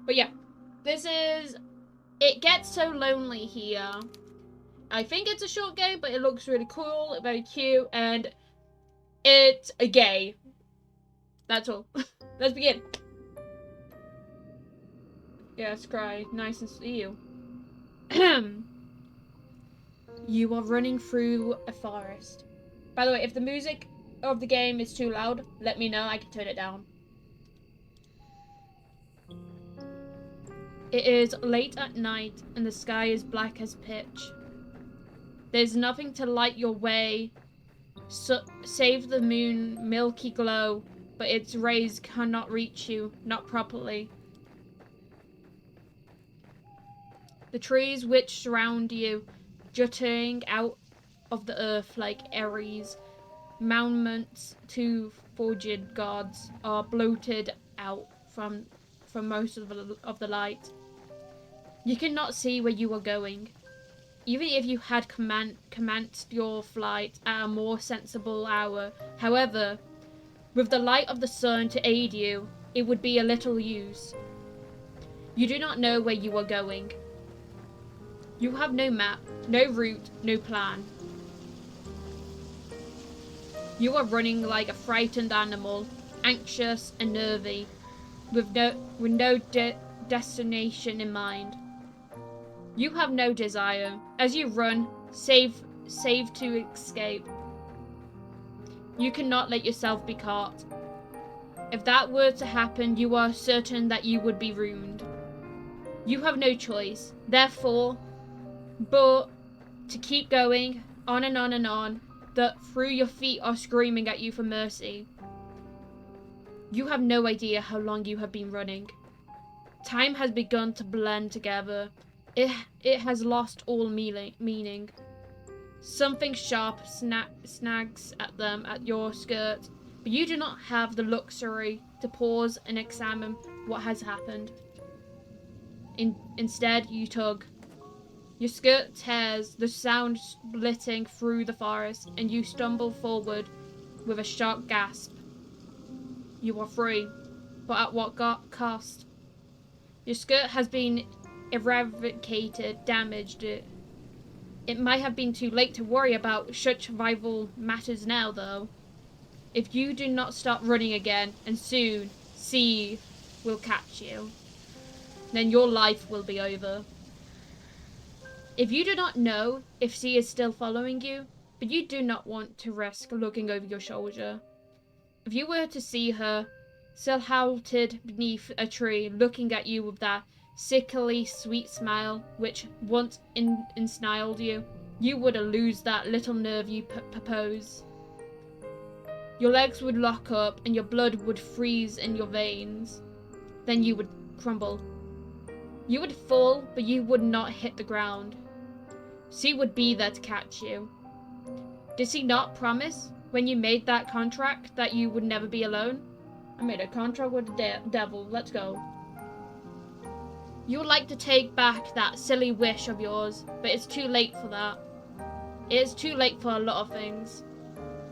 But yeah, it gets so lonely here. I think it's a short game, but it looks really cool, very cute, and it's a gay. That's all. Let's begin. Yes, cry. Nice and see you. You are running through a forest. By the way, if the music of the game is too loud, let me know. I can turn it down. It is late at night and the sky is black as pitch. There's nothing to light your way, save the moon's milky glow, but its rays cannot reach you, not properly. The trees which surround you, jutting out of the earth like Ares, monuments to forged gods, are bloated out from most of the light. You cannot see where you are going. Even if you had commenced your flight at a more sensible hour, however, with the light of the sun to aid you, it would be a little use. You do not know where you are going. You have no map, no route, no plan. You are running like a frightened animal, anxious and nervy, with no destination in mind. You have no desire. As you run, save to escape. You cannot let yourself be caught. If that were to happen, you are certain that you would be ruined. You have no choice, therefore, but to keep going, on and on and on, that through your feet are screaming at you for mercy. You have no idea how long you have been running. Time has begun to blend together. It has lost all meaning. Something sharp snags at your skirt, but you do not have the luxury to pause and examine what has happened. Instead, you tug. Your skirt tears, the sound splitting through the forest, and you stumble forward with a sharp gasp. You are free, but at what cost? Your skirt has been eradicated, damaged. It might have been too late to worry about such vital matters now, though. If you do not start running again, and soon, C will catch you, then your life will be over. If you do not know if C is still following you, but you do not want to risk looking over your shoulder. If you were to see her, silhouetted beneath a tree, looking at you with that sickly sweet smile which once ensnarled you, you would lose that little nerve you propose. Your legs would lock up and your blood would freeze in your veins. Then you would crumble. You would fall, but you would not hit the ground. C would be there to catch you. Did he not promise, when you made that contract, that you would never be alone? I made a contract with the devil. Let's go. You would like to take back that silly wish of yours, but it's too late for that. It is too late for a lot of things.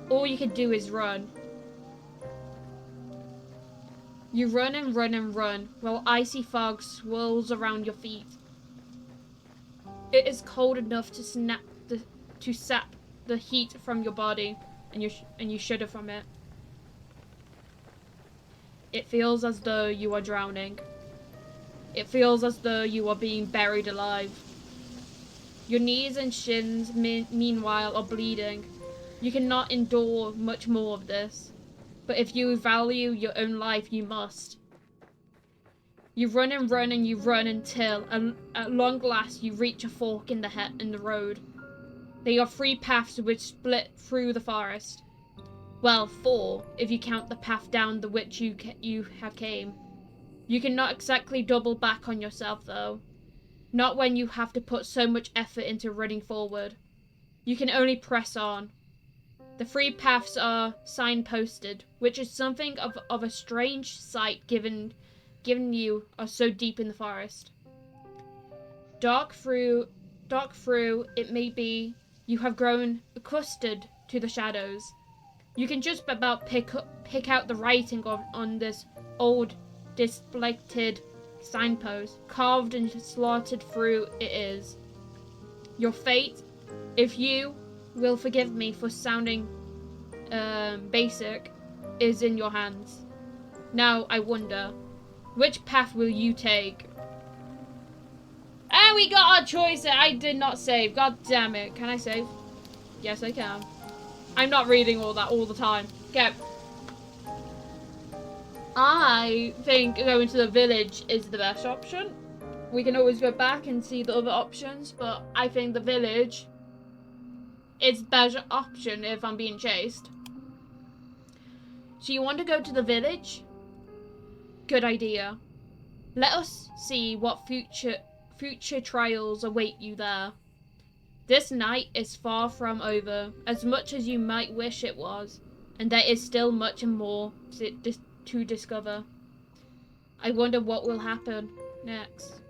All you can do is run. You run and run and run, while icy fog swirls around your feet. It is cold enough to sap the heat from your body, and you shudder from it. It feels as though you are drowning. It feels as though you are being buried alive. Your knees and shins, meanwhile, are bleeding. You cannot endure much more of this. But if you value your own life, you must. You run and run and you run until, at long last, you reach a fork in the road. There are 3 paths which split through the forest. Well, 4, if you count the path down the which you have came. You cannot exactly double back on yourself, though. Not when you have to put so much effort into running forward. You can only press on. The 3 paths are signposted, which is something of a strange sight given you are so deep in the forest. Dark through it may be, you have grown accustomed to the shadows. You can just about pick out the writing on this old, disblected signpost, carved and slotted through it is. Your fate, if you will forgive me for sounding basic, is in your hands. Now I wonder, which path will you take? And we got our choice. I did not save. God damn it. Can I save? Yes, I can. I'm not reading all that all the time. Okay. I think going to the village is the best option. We can always go back and see the other options, but I think the village is the better option if I'm being chased. So you want to go to the village? Good idea. Let us see what future trials await you there. This night is far from over, as much as you might wish it was, and there is still much more to discover. I wonder what will happen next.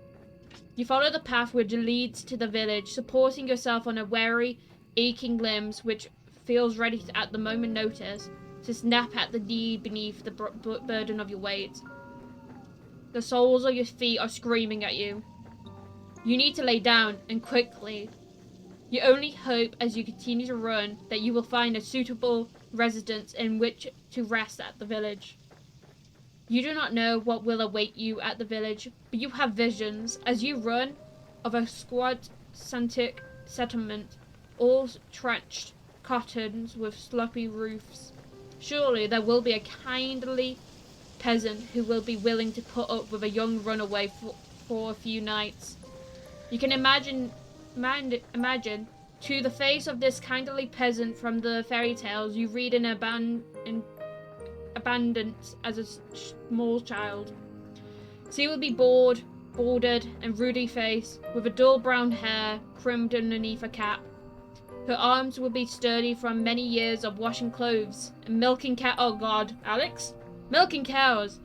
You follow the path which leads to the village, supporting yourself on a weary, aching limbs which feels ready to, at the moment notice, to snap at the knee beneath the burden of your weight. The soles of your feet are screaming at you. You need to lay down, and quickly. You only hope as you continue to run that you will find a suitable residence in which to rest at the village. You do not know what will await you at the village, but you have visions as you run of a squat Santic settlement, all trenched cottons with sloppy roofs. Surely there will be a kindly peasant who will be willing to put up with a young runaway for a few nights. You can imagine to the face of this kindly peasant from the fairy tales you read in abundance as a small child. She will be bordered and ruddy faced, with a dull brown hair crimped underneath a cap. Her arms will be sturdy from many years of washing clothes and milking oh God, Alex? Milking cows.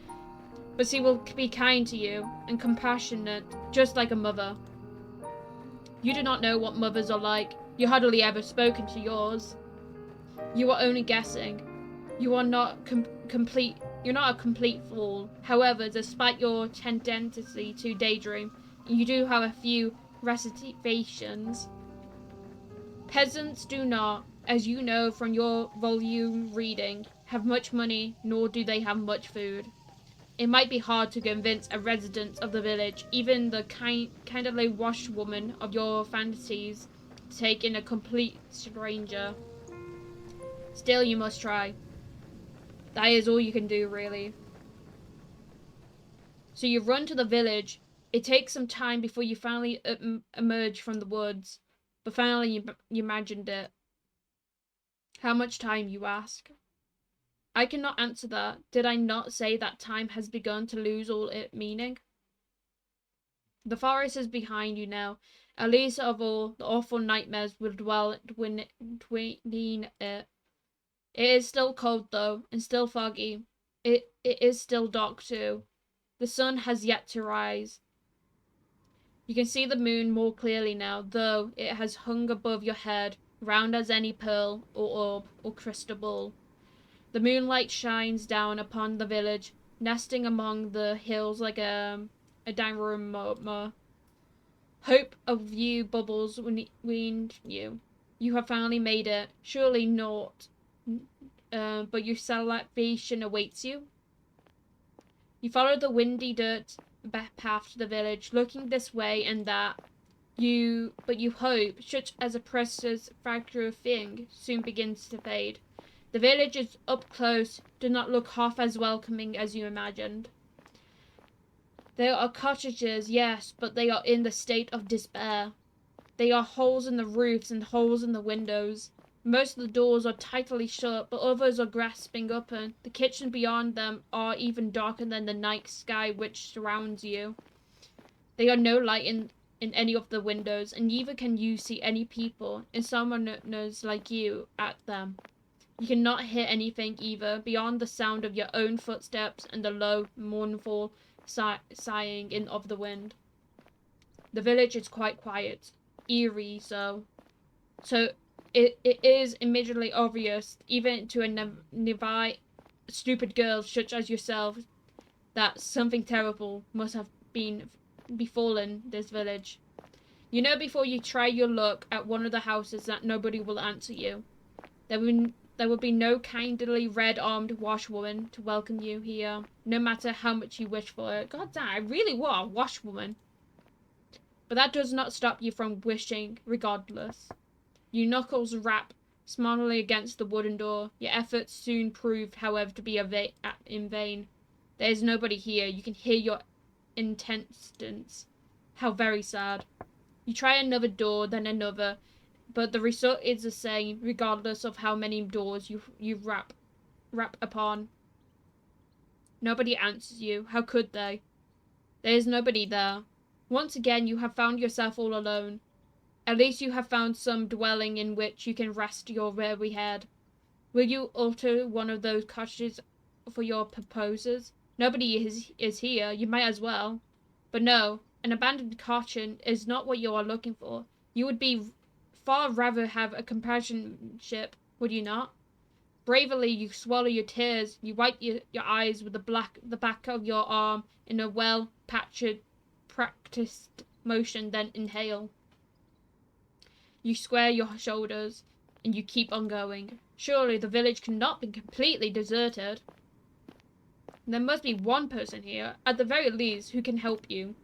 But she will be kind to you and compassionate, just like a mother. You do not know what mothers are like. You hardly ever spoken to yours. You are only guessing. You are not complete. You're not a complete fool. However, despite your tendency to daydream, you do have a few reservations. Peasants do not, as you know from your volume reading, have much money, nor do they have much food. It might be hard to convince a resident of the village, even the kindly washwoman of your fantasies, to take in a complete stranger. Still, you must try. That is all you can do, really. So you run to the village. It takes some time before you finally emerge from the woods. But finally, you imagined it. How much time, you ask? I cannot answer that. Did I not say that time has begun to lose all its meaning? The forest is behind you now. At least of all, the awful nightmares will dwell between it. It is still cold, though, and still foggy. It is still dark, too. The sun has yet to rise. You can see the moon more clearly now, though it has hung above your head, round as any pearl, or orb, or crystal ball. The moonlight shines down upon the village, nesting among the hills like a diorama. Hope of you bubbles between you. You have finally made it. Surely not. But your salvation awaits you. You follow the windy dirt path to the village, looking this way and that. But you hope, such as a precious fragile thing, soon begins to fade. The village is up close, do not look half as welcoming as you imagined. There are cottages, yes, but they are in the state of despair. There are holes in the roofs and holes in the windows. Most of the doors are tightly shut, but others are grasping open. The kitchens beyond them are even darker than the night sky which surrounds you. There are no light in any of the windows, and neither can you see any people, and summoners like you, at them. You cannot hear anything either, beyond the sound of your own footsteps and the low, mournful sighing of the wind. The village is quite quiet, eerie so. It is immediately obvious, even to a naive, stupid girl such as yourself, that something terrible must have befallen this village. You know before you try your luck at one of the houses that nobody will answer you. There will be no kindly red-armed washwoman to welcome you here, no matter how much you wish for it. God damn, I really want a washwoman. But that does not stop you from wishing regardless. Your knuckles rap smartly against the wooden door. Your efforts soon proved, however, to be in vain. There is nobody here. You can hear your intestines. How very sad. You try another door, then another, but the result is the same, regardless of how many doors you rap upon. Nobody answers you. How could they? There is nobody there. Once again, you have found yourself all alone. At least you have found some dwelling in which you can rest your weary head. Will you alter one of those cottages for your proposers? Nobody is here. You might as well. But no, an abandoned cottage is not what you are looking for. You would be far rather have a companionship, would you not? Bravely, you swallow your tears. You wipe your eyes with the back of your arm in a practiced motion, then inhale. You square your shoulders, and you keep on going. Surely the village cannot be completely deserted. There must be one person here, at the very least, who can help you.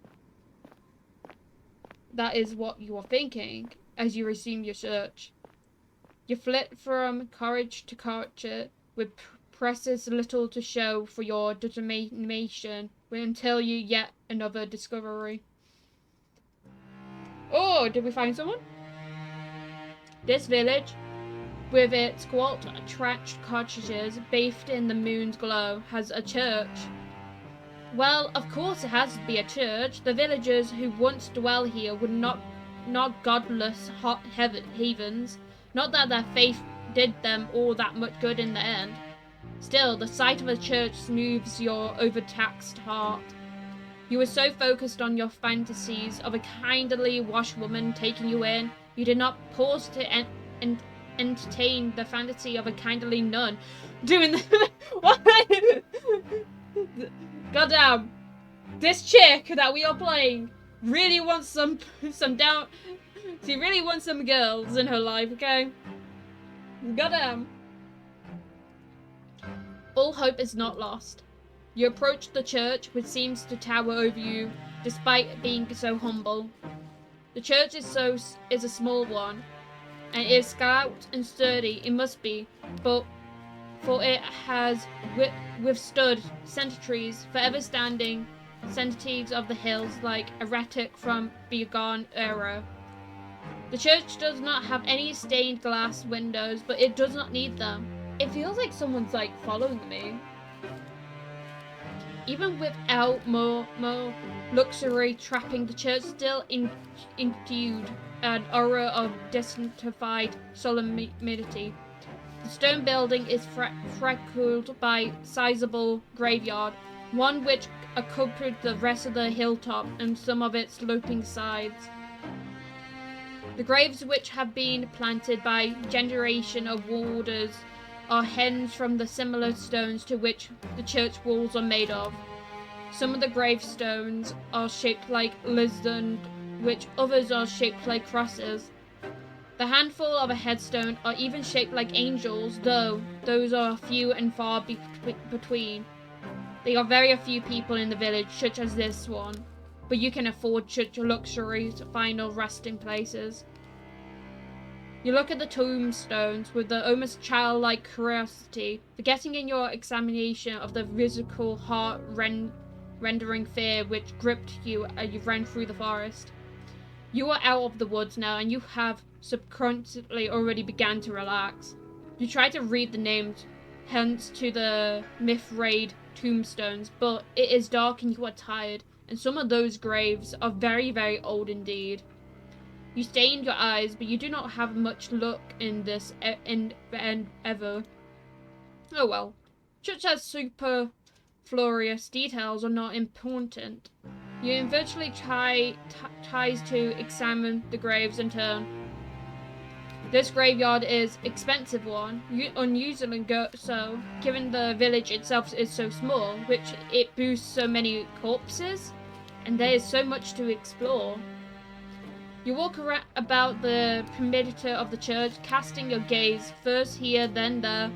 That is what you are thinking, as you resume your search. You flit from cottage to cottage, with presses little to show for your determination, until you get another discovery. Oh, did we find someone? This village, with its squat, thatched cottages bathed in the moon's glow, has a church. Well, of course it has to be a church. The villagers who once dwell here were not godless heathens. Not that their faith did them all that much good in the end. Still, the sight of a church smooths your overtaxed heart. You were so focused on your fantasies of a kindly washwoman taking you in, you did not pause to entertain the fantasy of a kindly nun doing the what? Goddamn, this chick that we are playing really wants some down. She really wants some girls in her life, okay? Goddamn. All hope is not lost. You approach the church, which seems to tower over you, despite being so humble. The church is a small one, and it is stout and sturdy. It must be, for it has withstood centuries, forever standing sensities of the hills, like a relic from bygone era. The church does not have any stained glass windows, but it does not need them. It feels like someone's like following me. Even without more luxury trapping, the church still exudes an aura of dignified solemnity. The stone building is freckled by sizable graveyard, one which accompanied the rest of the hilltop and some of its sloping sides. The graves which have been planted by generation of warders are hens from the similar stones to which the church walls are made of. Some of the gravestones are shaped like lizards, which others are shaped like crosses. The handful of a headstone are even shaped like angels, though those are few and far between. There are very few people in the village such as this one, but you can afford such luxuries final resting places. You look at the tombstones with the almost childlike curiosity, forgetting in your examination of the physical heart-rendering fear which gripped you as you ran through the forest. You are out of the woods now, and you have subconsciously already begun to relax. You try to read the names, hence to the myth-rayed tombstones, but it is dark and you are tired, and some of those graves are very, very old indeed. You strain your eyes, but you do not have much luck in this ever. Oh well. Such as superfluous details are not important. You eventually tries to examine the graves in turn. This graveyard is an expensive one, unusually so, given the village itself is so small, which it boasts so many corpses. and there is so much to explore. You walk about the perimeter of the church, casting your gaze first here, then there,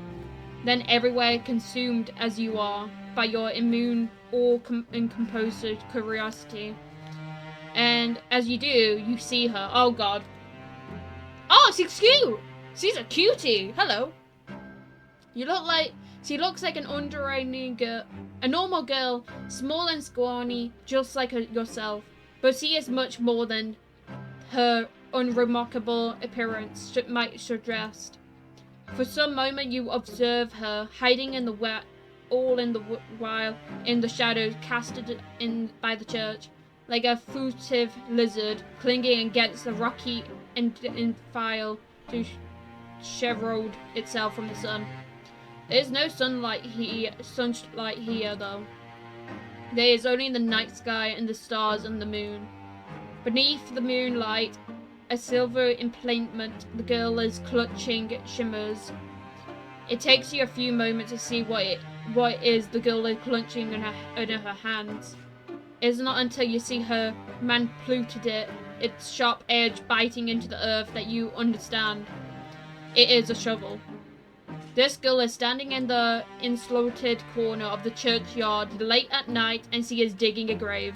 then everywhere, consumed as you are by your immune or incomposed curiosity. And as you do, you see her. Oh god. Oh, she's cute! She's a cutie! Hello. She looks like an underage girl, a normal girl, small and scrawny, just like yourself. But she is much more than her unremarkable appearance might suggest. For some moment you observe her, hiding in the wet, all in the while in the shadows casted in by the church, like a furtive lizard clinging against the rocky infile to shield itself from the sun. There is no sunlight here, though. There is only the night sky and the stars and the moon. Beneath the moonlight, a silver implement the girl is clutching shimmers. It takes you a few moments to see what it is the girl is clutching in her hands. It is not until you see her manipulate it, its sharp edge biting into the earth, that you understand. It is a shovel. This girl is standing in the insulated corner of the churchyard late at night, and she is digging a grave.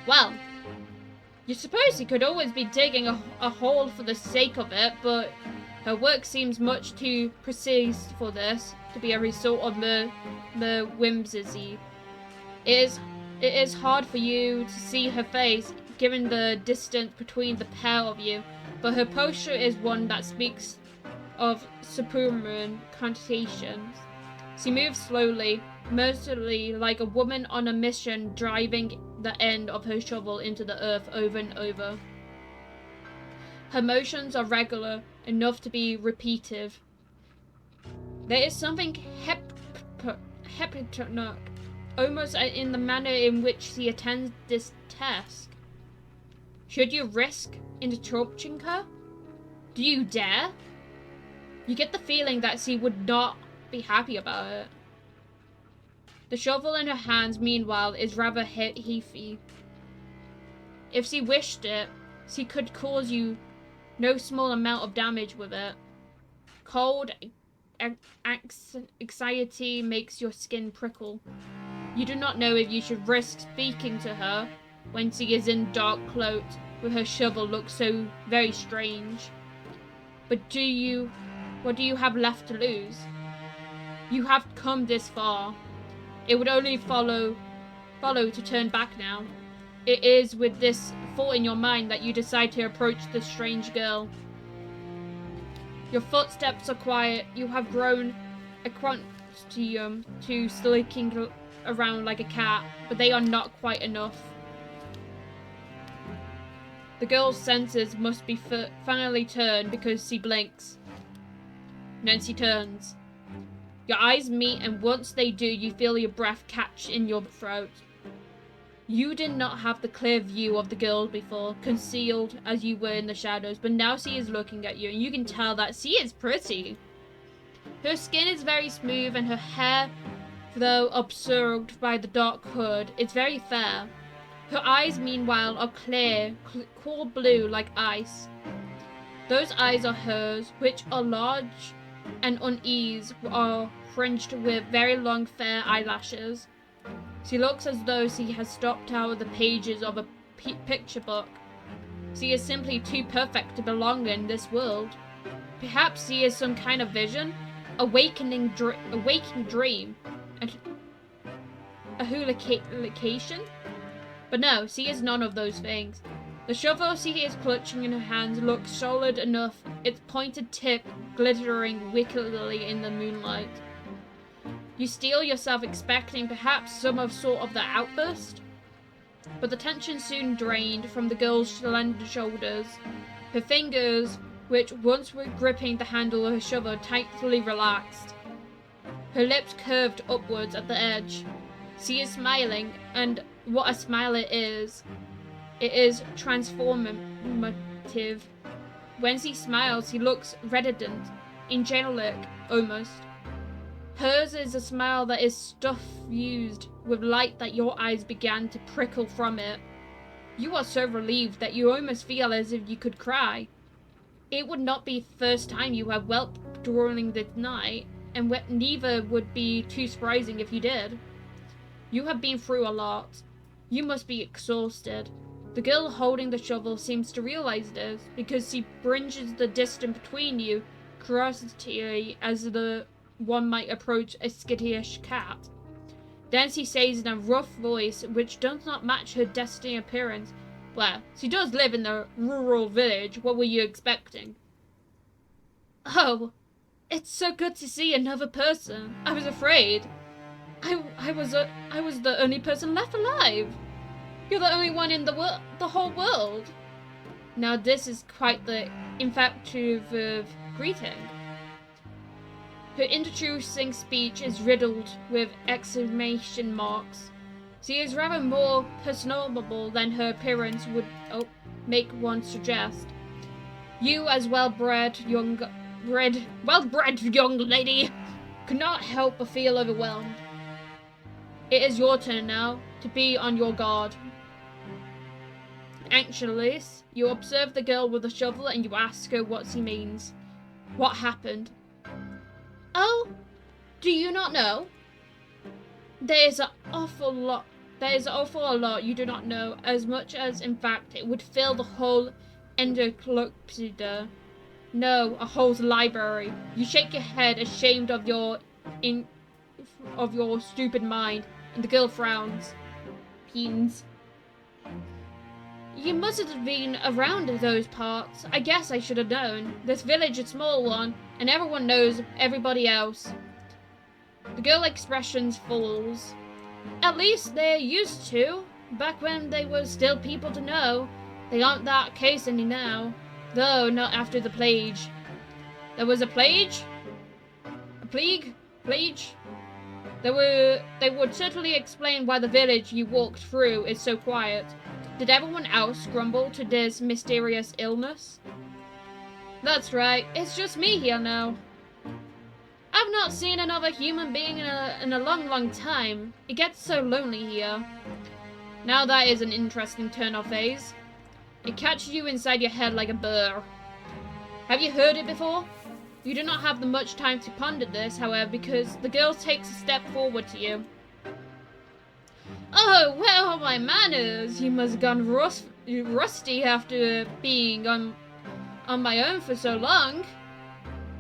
Well, you suppose you could always be digging a hole for the sake of it, but her work seems much too precise for this to be a result of the whimsy. It is hard for you to see her face, given the distance between the pair of you, but her posture is one that speaks of superhuman connotations. She moves slowly, mercilessly, like a woman on a mission, driving the end of her shovel into the earth over and over. Her motions are regular enough to be repetitive. There is something hypnotic, almost in the manner in which she attends this task. Should you risk interrupting her? Do you dare? You get the feeling that she would not be happy about it. The shovel in her hands, meanwhile, is rather heavy. If she wished it, she could cause you no small amount of damage with it. Cold anxiety makes your skin prickle. You do not know if you should risk speaking to her when she is in dark cloak with her shovel looks so very strange. But what do you have left to lose? You have come this far. It would only follow to turn back now. It is with this thought in your mind that you decide to approach the strange girl. Your footsteps are quiet. You have grown accustomed to slinking around like a cat, but they are not quite enough. The girl's senses must be finally turned because she blinks. Then she turns. Your eyes meet, and once they do, you feel your breath catch in your throat. You did not have the clear view of the girl before, concealed as you were in the shadows, but now she is looking at you, and you can tell that she is pretty. Her skin is very smooth, and her hair, though obscured by the dark hood, is very fair. Her eyes, meanwhile, are clear, cool blue like ice. Those eyes are hers, which are large and uneasy, are fringed with very long fair eyelashes. She looks as though she has stopped out of the pages of a picture book. She is simply too perfect to belong in this world. Perhaps she is some kind of vision, a waking dream, a hallucination. But no, she is none of those things. The shovel she is clutching in her hands looks solid enough, its pointed tip glittering wickedly in the moonlight. You steel yourself expecting perhaps some sort of the outburst, but the tension soon drained from the girl's slender shoulders. Her fingers, which once were gripping the handle of her shovel, tightly relaxed. Her lips curved upwards at the edge. She is smiling, and what a smile it is! It is transformative. When she smiles, she looks radiant, angelic almost. Hers is a smile that is suffused with light that your eyes began to prickle from it. You are so relieved that you almost feel as if you could cry. It would not be the first time you have wept during the night, and neither would be too surprising if you did. You have been through a lot. You must be exhausted. The girl holding the shovel seems to realize this, because she bridges the distance between you, curiosity as the one might approach a skittish cat. Then she says in a rough voice, which does not match her dusty appearance, "Well, she does live in a rural village. What were you expecting?" "Oh, it's so good to see another person. I was afraid. I was the only person left alive. You're the only one in the whole world." Now this is quite the infatuative greeting. Her introducing speech is riddled with exclamation marks. She is rather more personable than her appearance would make one suggest. You, as well-bred young lady, could not help but feel overwhelmed. It is your turn now to be on your guard. Anxiously, you observe the girl with the shovel and you ask her what she means. What happened? "Oh, do you not know? There is an awful lot you do not know, as much as, in fact, it would fill the whole encyclopedia. No, a whole library." You shake your head, ashamed of your stupid mind, and the girl frowns. Peens. "You mustn't have been around those parts. I guess I should have known. This village is a small one, and everyone knows everybody else." The girl expressions falls. "At least they used to, back when they were still people to know. They aren't that case any now. Though not after the plague." "There was a plague? A plague? Plague? They would certainly explain why the village you walked through is so quiet. Did everyone else grumble to this mysterious illness?" "That's right. It's just me here now. I've not seen another human being in a long time. It gets so lonely here." Now that is an interesting turn of phrase. It catches you inside your head like a burr. Have you heard it before? You do not have much time to ponder this, however, because the girl takes a step forward to you. "Oh, where are my manners? You must have gone rusty after being on my own for so long."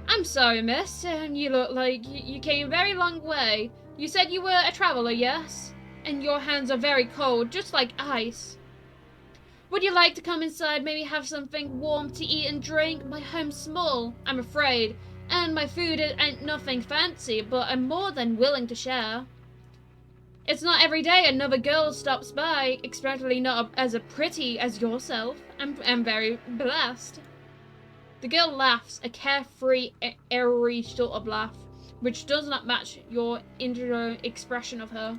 "I'm sorry, miss, and you look like you came a very long way. You said you were a traveler, yes? And your hands are very cold, just like ice. Would you like to come inside, maybe have something warm to eat and drink? My home's small, I'm afraid, and my food ain't nothing fancy, but I'm more than willing to share. It's not every day another girl stops by, especially not as pretty as yourself. I'm very blessed." The girl laughs, a carefree, airy sort of laugh, which does not match your inner expression of her.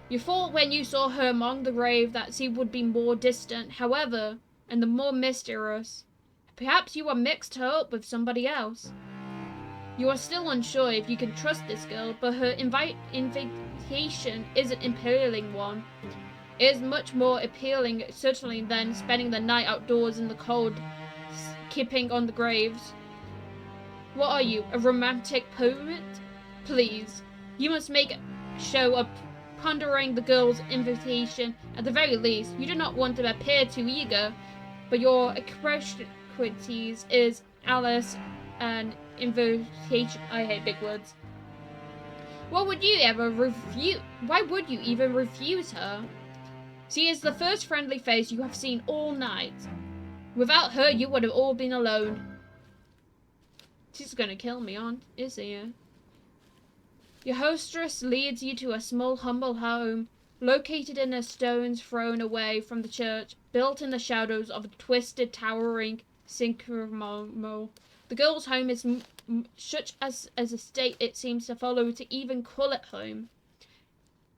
You thought when you saw her among the grave that she would be more distant, however, and the more mysterious. Perhaps you mixed her up with somebody else. You are still unsure if you can trust this girl, but her invitation is an appealing one. It is much more appealing, certainly, than spending the night outdoors in the cold, keeping on the graves. What are you, a romantic poet? Please, you must make a show of pondering the girl's invitation. At the very least, you do not want to appear too eager, but your expertise is Alice and invitation. I hate big words. Why would you even refuse her? She is the first friendly face you have seen all night. Without her, you would have all been alone. She's gonna kill me, isn't she? Your hostess leads you to a small, humble home, located in a stone's thrown away from the church, built in the shadows of a twisted, towering sycamore. The girl's home is such as a state it seems to follow to even call it home.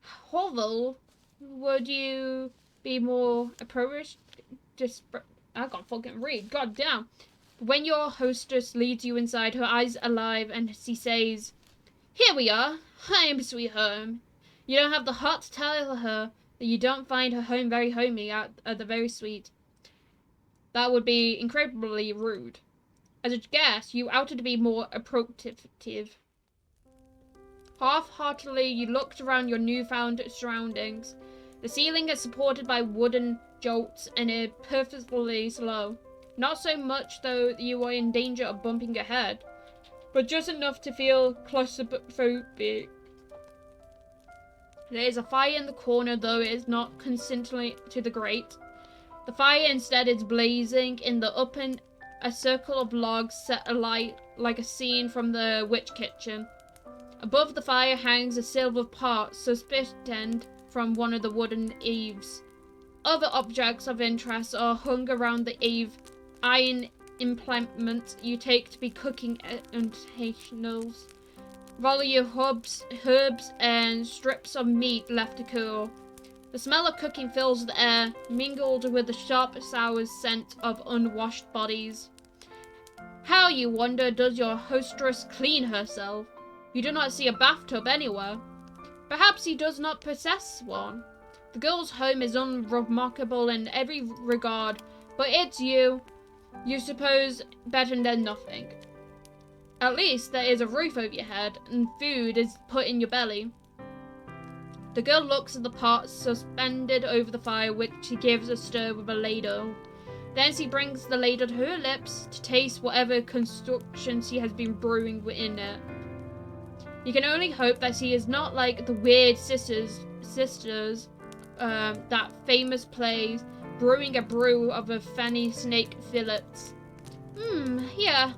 Hovel, would you be more appropriate? I can't fucking read. God damn. When your hostess leads you inside, her eyes alive, and she says, Here we are. Home, sweet home. You don't have the heart to tell her that you don't find her home very homey at the very sweet. That would be incredibly rude. As a guest, you ought to be more appropriative. Half-heartedly, you looked around your newfound surroundings. The ceiling is supported by wooden jolts and is perfectly slow. Not so much, though, that you are in danger of bumping your head, but just enough to feel claustrophobic. There is a fire in the corner, though it is not constantly to the grate. The fire instead is blazing in the open, a circle of logs set alight like a scene from the witch kitchen. Above the fire hangs a silver pot suspended from one of the wooden eaves. Other objects of interest are hung around the eave, iron implements you take to be cooking utensils. Value herbs and strips of meat left to cool. The smell of cooking fills the air, mingled with the sharp, sour scent of unwashed bodies. How, you wonder, does your hostess clean herself? You do not see a bathtub anywhere. Perhaps he does not possess one. The girl's home is unremarkable in every regard, but it's you suppose, better than nothing. At least there is a roof over your head, and food is put in your belly. The girl looks at the pot suspended over the fire, which she gives a stir with a ladle. Then she brings the ladle to her lips to taste whatever construction she has been brewing within it. You can only hope that she is not like the weird sisters, that famous plays, brewing a brew of a fanny snake fillets. Yeah.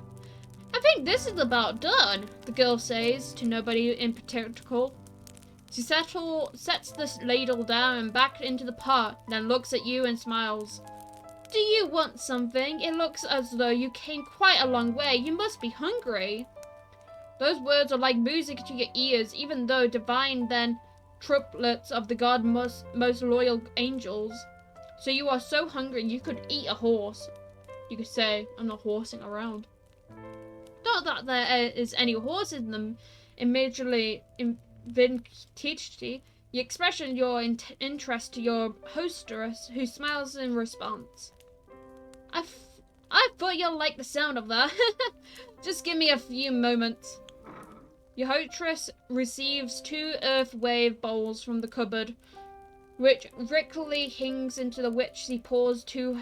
I think this is about done, the girl says, to nobody in particular. She sets the ladle down and back into the pot, then looks at you and smiles. Do you want something? It looks as though you came quite a long way. You must be hungry. Those words are like music to your ears, even though divine then triplets of the god most loyal angels. So you are so hungry you could eat a horse. You could say, I'm not horsing around. Not that there is any horse in them immediately vintage. You express your interest to your hostess, who smiles in response. I thought you'll like the sound of that. Just give me a few moments. Your hostess receives 2 earth wave bowls from the cupboard, which Rickley hangs into the which she pours 2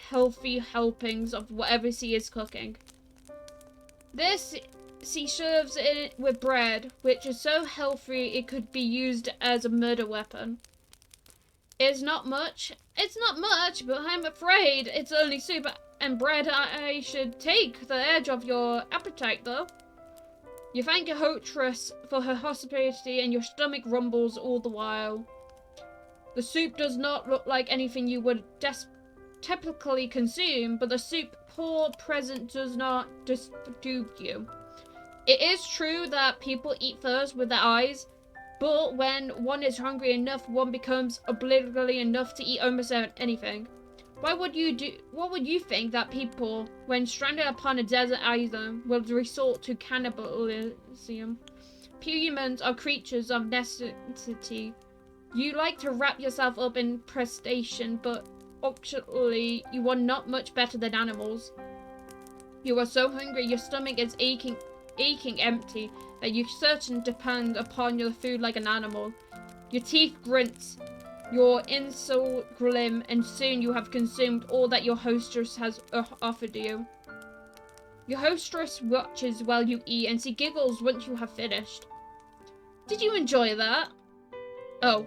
healthy helpings of whatever she is cooking. This she serves it with bread, which is so healthy it could be used as a murder weapon. It's not much, but I'm afraid it's only soup and bread. I should take the edge off your appetite, though. You thank your hostess for her hospitality, and your stomach rumbles all the while. The soup does not look like anything you would typically consume, but the soup poor present does not disturb you. It is true that people eat first with their eyes, but when one is hungry enough, one becomes obligatory enough to eat almost anything. What would you think that people, when stranded upon a desert island, will resort to cannibalism? Humans are creatures of necessity. You like to wrap yourself up in prestation, but actually, you are not much better than animals. You are so hungry, your stomach is aching empty, that you certainly depend upon your food like an animal. Your teeth grince, your insole glim, and soon you have consumed all that your hostess has offered you. Your hostess watches while you eat, and she giggles once you have finished. Did you enjoy that? Oh,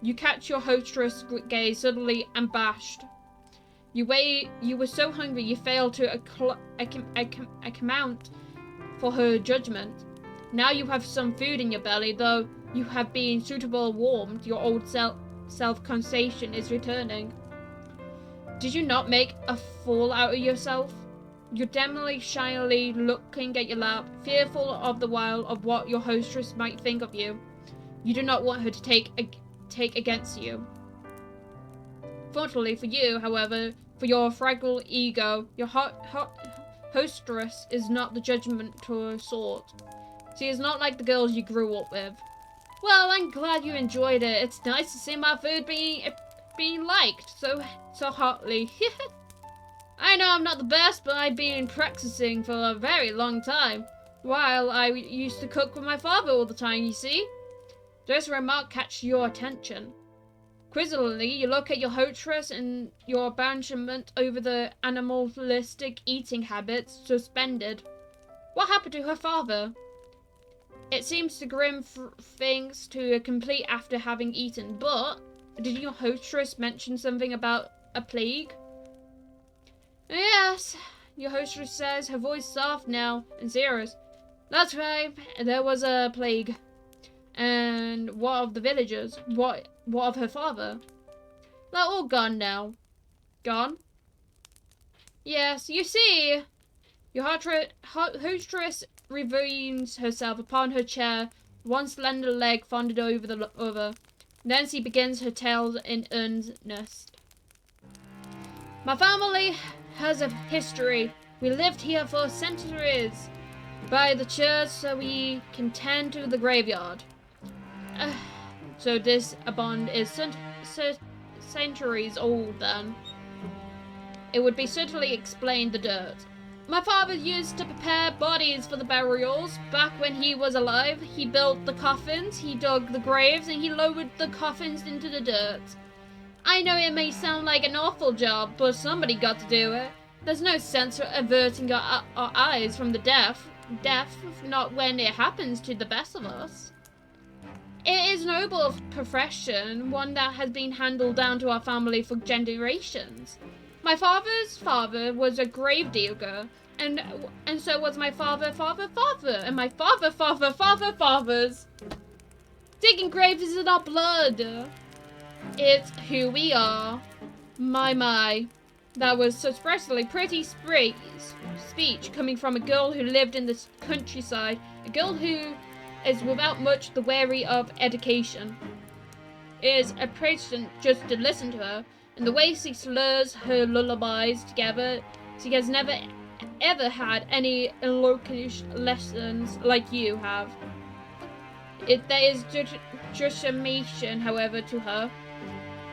you catch your hostess' gaze suddenly abashed. You were so hungry you failed to account for her judgment. Now you have some food in your belly, though you have been suitably warmed. Your old self-conceition is returning. Did you not make a fool out of yourself? You're dimly, shyly looking at your lap, fearful of the while of what your hostess might think of you. You do not want her to take against you. Fortunately for you, however, for your fragile ego, your hostess is not the judgmental sort. She is not like the girls you grew up with. Well, I'm glad you enjoyed it. It's nice to see my food being liked so hotly. I know I'm not the best, but I've been practicing for a very long time. While I used to cook with my father all the time, you see. This remark catches your attention. Quizzically, you look at your hostess and your banishment over the animalistic eating habits suspended. What happened to her father? It seems to grim things to a complete after having eaten, but did your hostess mention something about a plague? Yes, your hostess says, her voice soft now and serious. That's right, there was a plague. And what of the villagers? What of her father? They're all gone now. Gone? Yes, you see, your hostess reveals herself upon her chair, one slender leg folded over the other. Then she begins her tale in earnest. My family has a history. We lived here for centuries. By the church so we can tend to the graveyard. So this bond is centuries old then. It would be certainly explain the dirt. My father used to prepare bodies for the burials. Back when he was alive, he built the coffins, he dug the graves, and he lowered the coffins into the dirt. I know it may sound like an awful job, but somebody got to do it. There's no sense of averting our eyes from the death, not when it happens to the best of us. It is a noble profession, one that has been handed down to our family for generations. My father's father was a gravedigger, and so was my father, and my father's. Digging graves is in our blood. It's who we are. My. That was expressly pretty speech coming from a girl who lived in the countryside, a girl who is without much the weary of education. It is a precedent just to listen to her, and the way she slurs her lullabies together. She has never ever had any eloquent lessons like you have. There is determination, however, to her,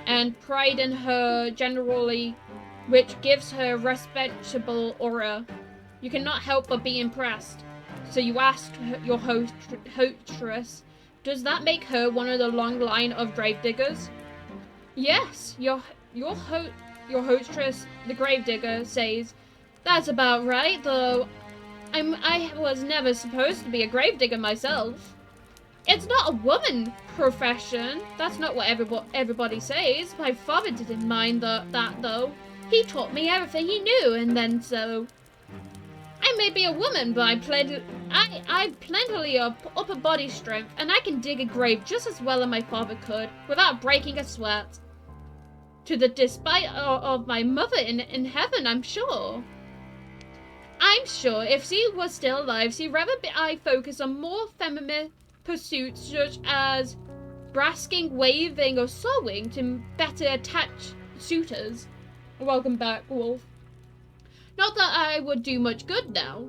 and pride in her generally, which gives her respectable aura. You cannot help but be impressed. So you ask your hostess, does that make her one of the long line of gravediggers? Yes, your hostess, the gravedigger, says, that's about right, though I was never supposed to be a gravedigger myself. It's not a woman profession. That's not what everybody says. My father didn't mind that though. He taught me everything he knew, and then so. I may be a woman, but I've plenty of upper body strength, and I can dig a grave just as well as my father could, without breaking a sweat. To the despite of my mother in heaven, I'm sure. I'm sure if she was still alive, she'd rather I focus on more feminine pursuits such as brasking, waving, or sewing to better attach suitors. Welcome back, Wolf. Not that I would do much good now.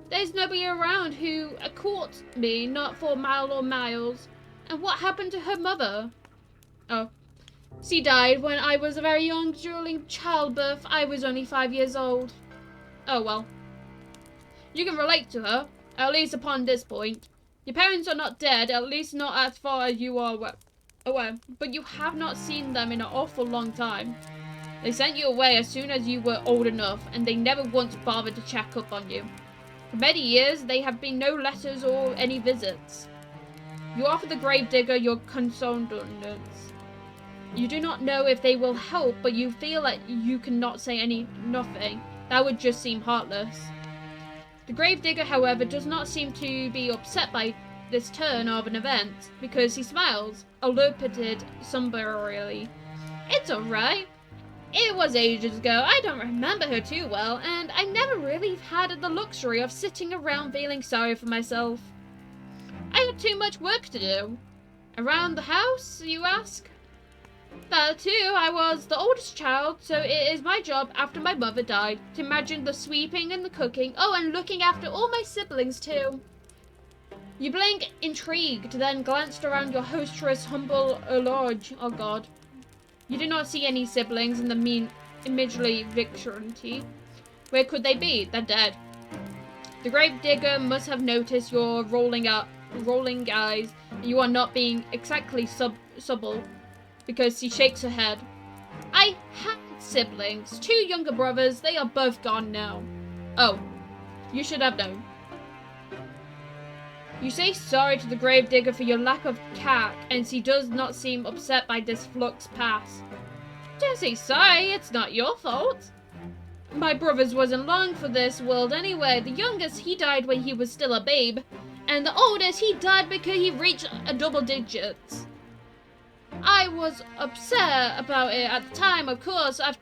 There's nobody around who courts me, not for miles or miles. And what happened to her mother? Oh. She died when I was very young during childbirth. I was only 5 years old. Oh well. You can relate to her, at least upon this point. Your parents are not dead, at least not as far as you are aware, but you have not seen them in an awful long time. They sent you away as soon as you were old enough, and they never once bothered to check up on you. For many years, there have been no letters or any visits. You offer the gravedigger your condolences. You do not know if they will help, but you feel that you cannot say nothing. That would just seem heartless. The gravedigger, however, does not seem to be upset by this turn of an event, because he smiles, alopeted somberly. It's alright. It was ages ago. I don't remember her too well, and I never really had the luxury of sitting around feeling sorry for myself. I had too much work to do. Around the house, you ask? That too, I was the oldest child, so it is my job after my mother died to imagine the sweeping and the cooking, oh, and looking after all my siblings too. You blink, intrigued, then glanced around your hostess' humble lodge. Oh god. You did not see any siblings in the immediately vicinity. Where could they be? They're dead. The Gravedigger must have noticed your rolling eyes, and you are not being exactly subtle, because she shakes her head. I had siblings, 2 younger brothers. They are both gone now. Oh, you should have known. You say sorry to the Gravedigger for your lack of tact, and she does not seem upset by this flux pass. Don't say sorry, it's not your fault. My brothers wasn't long for this world anyway. The youngest, he died when he was still a babe, and the oldest, he died because he reached a double digits. I was upset about it at the time, of course. I've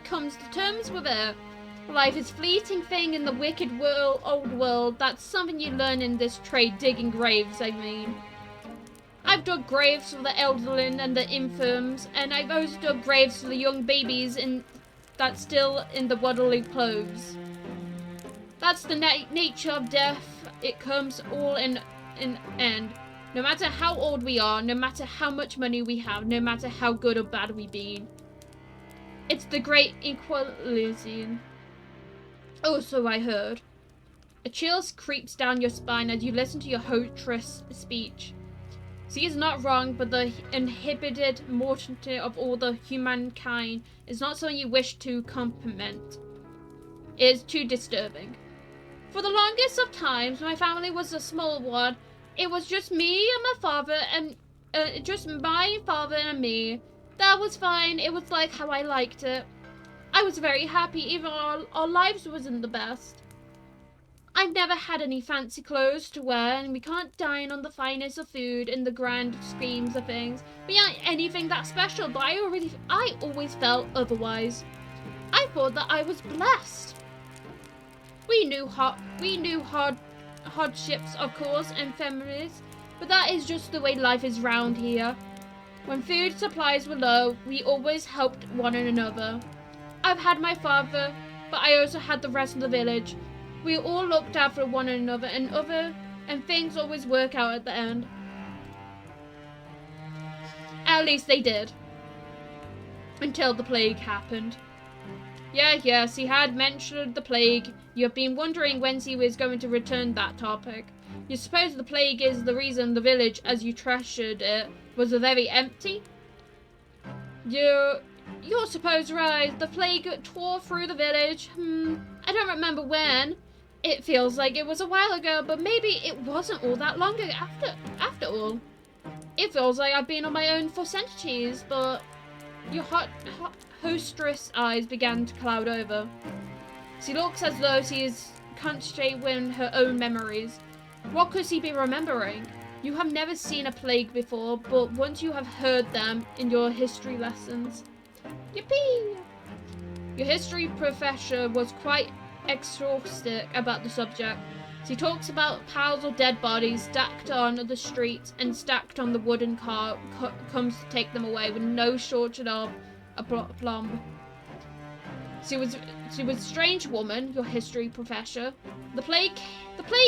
come to terms with it. Life is fleeting thing in the wicked old world. That's something you learn in this trade, digging graves, I mean. I've dug graves for the elderly and the infirms, and I've also dug graves for the young babies that's still in the waddly clothes. That's the nature of death. It comes all in end. No matter how old we are, no matter how much money we have, no matter how good or bad we've been. It's the great equalizing. Oh, so I heard. A chill creeps down your spine as you listen to your hostess' speech. She is not wrong, but the inhibited mortality of all the humankind is not something you wish to compliment. It is too disturbing. For the longest of times, my family was a small one. It was just me and my father, and just my father and me. That was fine. It was like how I liked it. I was very happy, even our lives wasn't the best. I've never had any fancy clothes to wear, and we can't dine on the finest of food in the grand schemes of things. We aren't anything that special, but I always felt otherwise. I thought that I was blessed. We knew hardships, of course, and families, but that is just the way life is round here. When food supplies were low, we always helped one another. I've had my father, but I also had the rest of the village. We all looked after one another, and things always work out at the end. At least they did. Until the plague happened. Yes, he had mentioned the plague. You have been wondering when he was going to return that topic. You suppose the plague is the reason the village, as you treasured it, was very empty? You're supposed right. The plague tore through the village. I don't remember when. It feels like it was a while ago, but maybe it wasn't all that long ago after all. It feels like I've been on my own for centuries, but your hostess' eyes began to cloud over. She looks as though she is concentrating her own memories. What could she be remembering? You have never seen a plague before, but once you have heard them in your history lessons. Yippee! Your history professor was quite exhaustive about the subject. She talks about piles of dead bodies stacked on the street and stacked on the wooden car comes to take them away with no shortage of aplomb. She was a strange woman, your history professor. The plague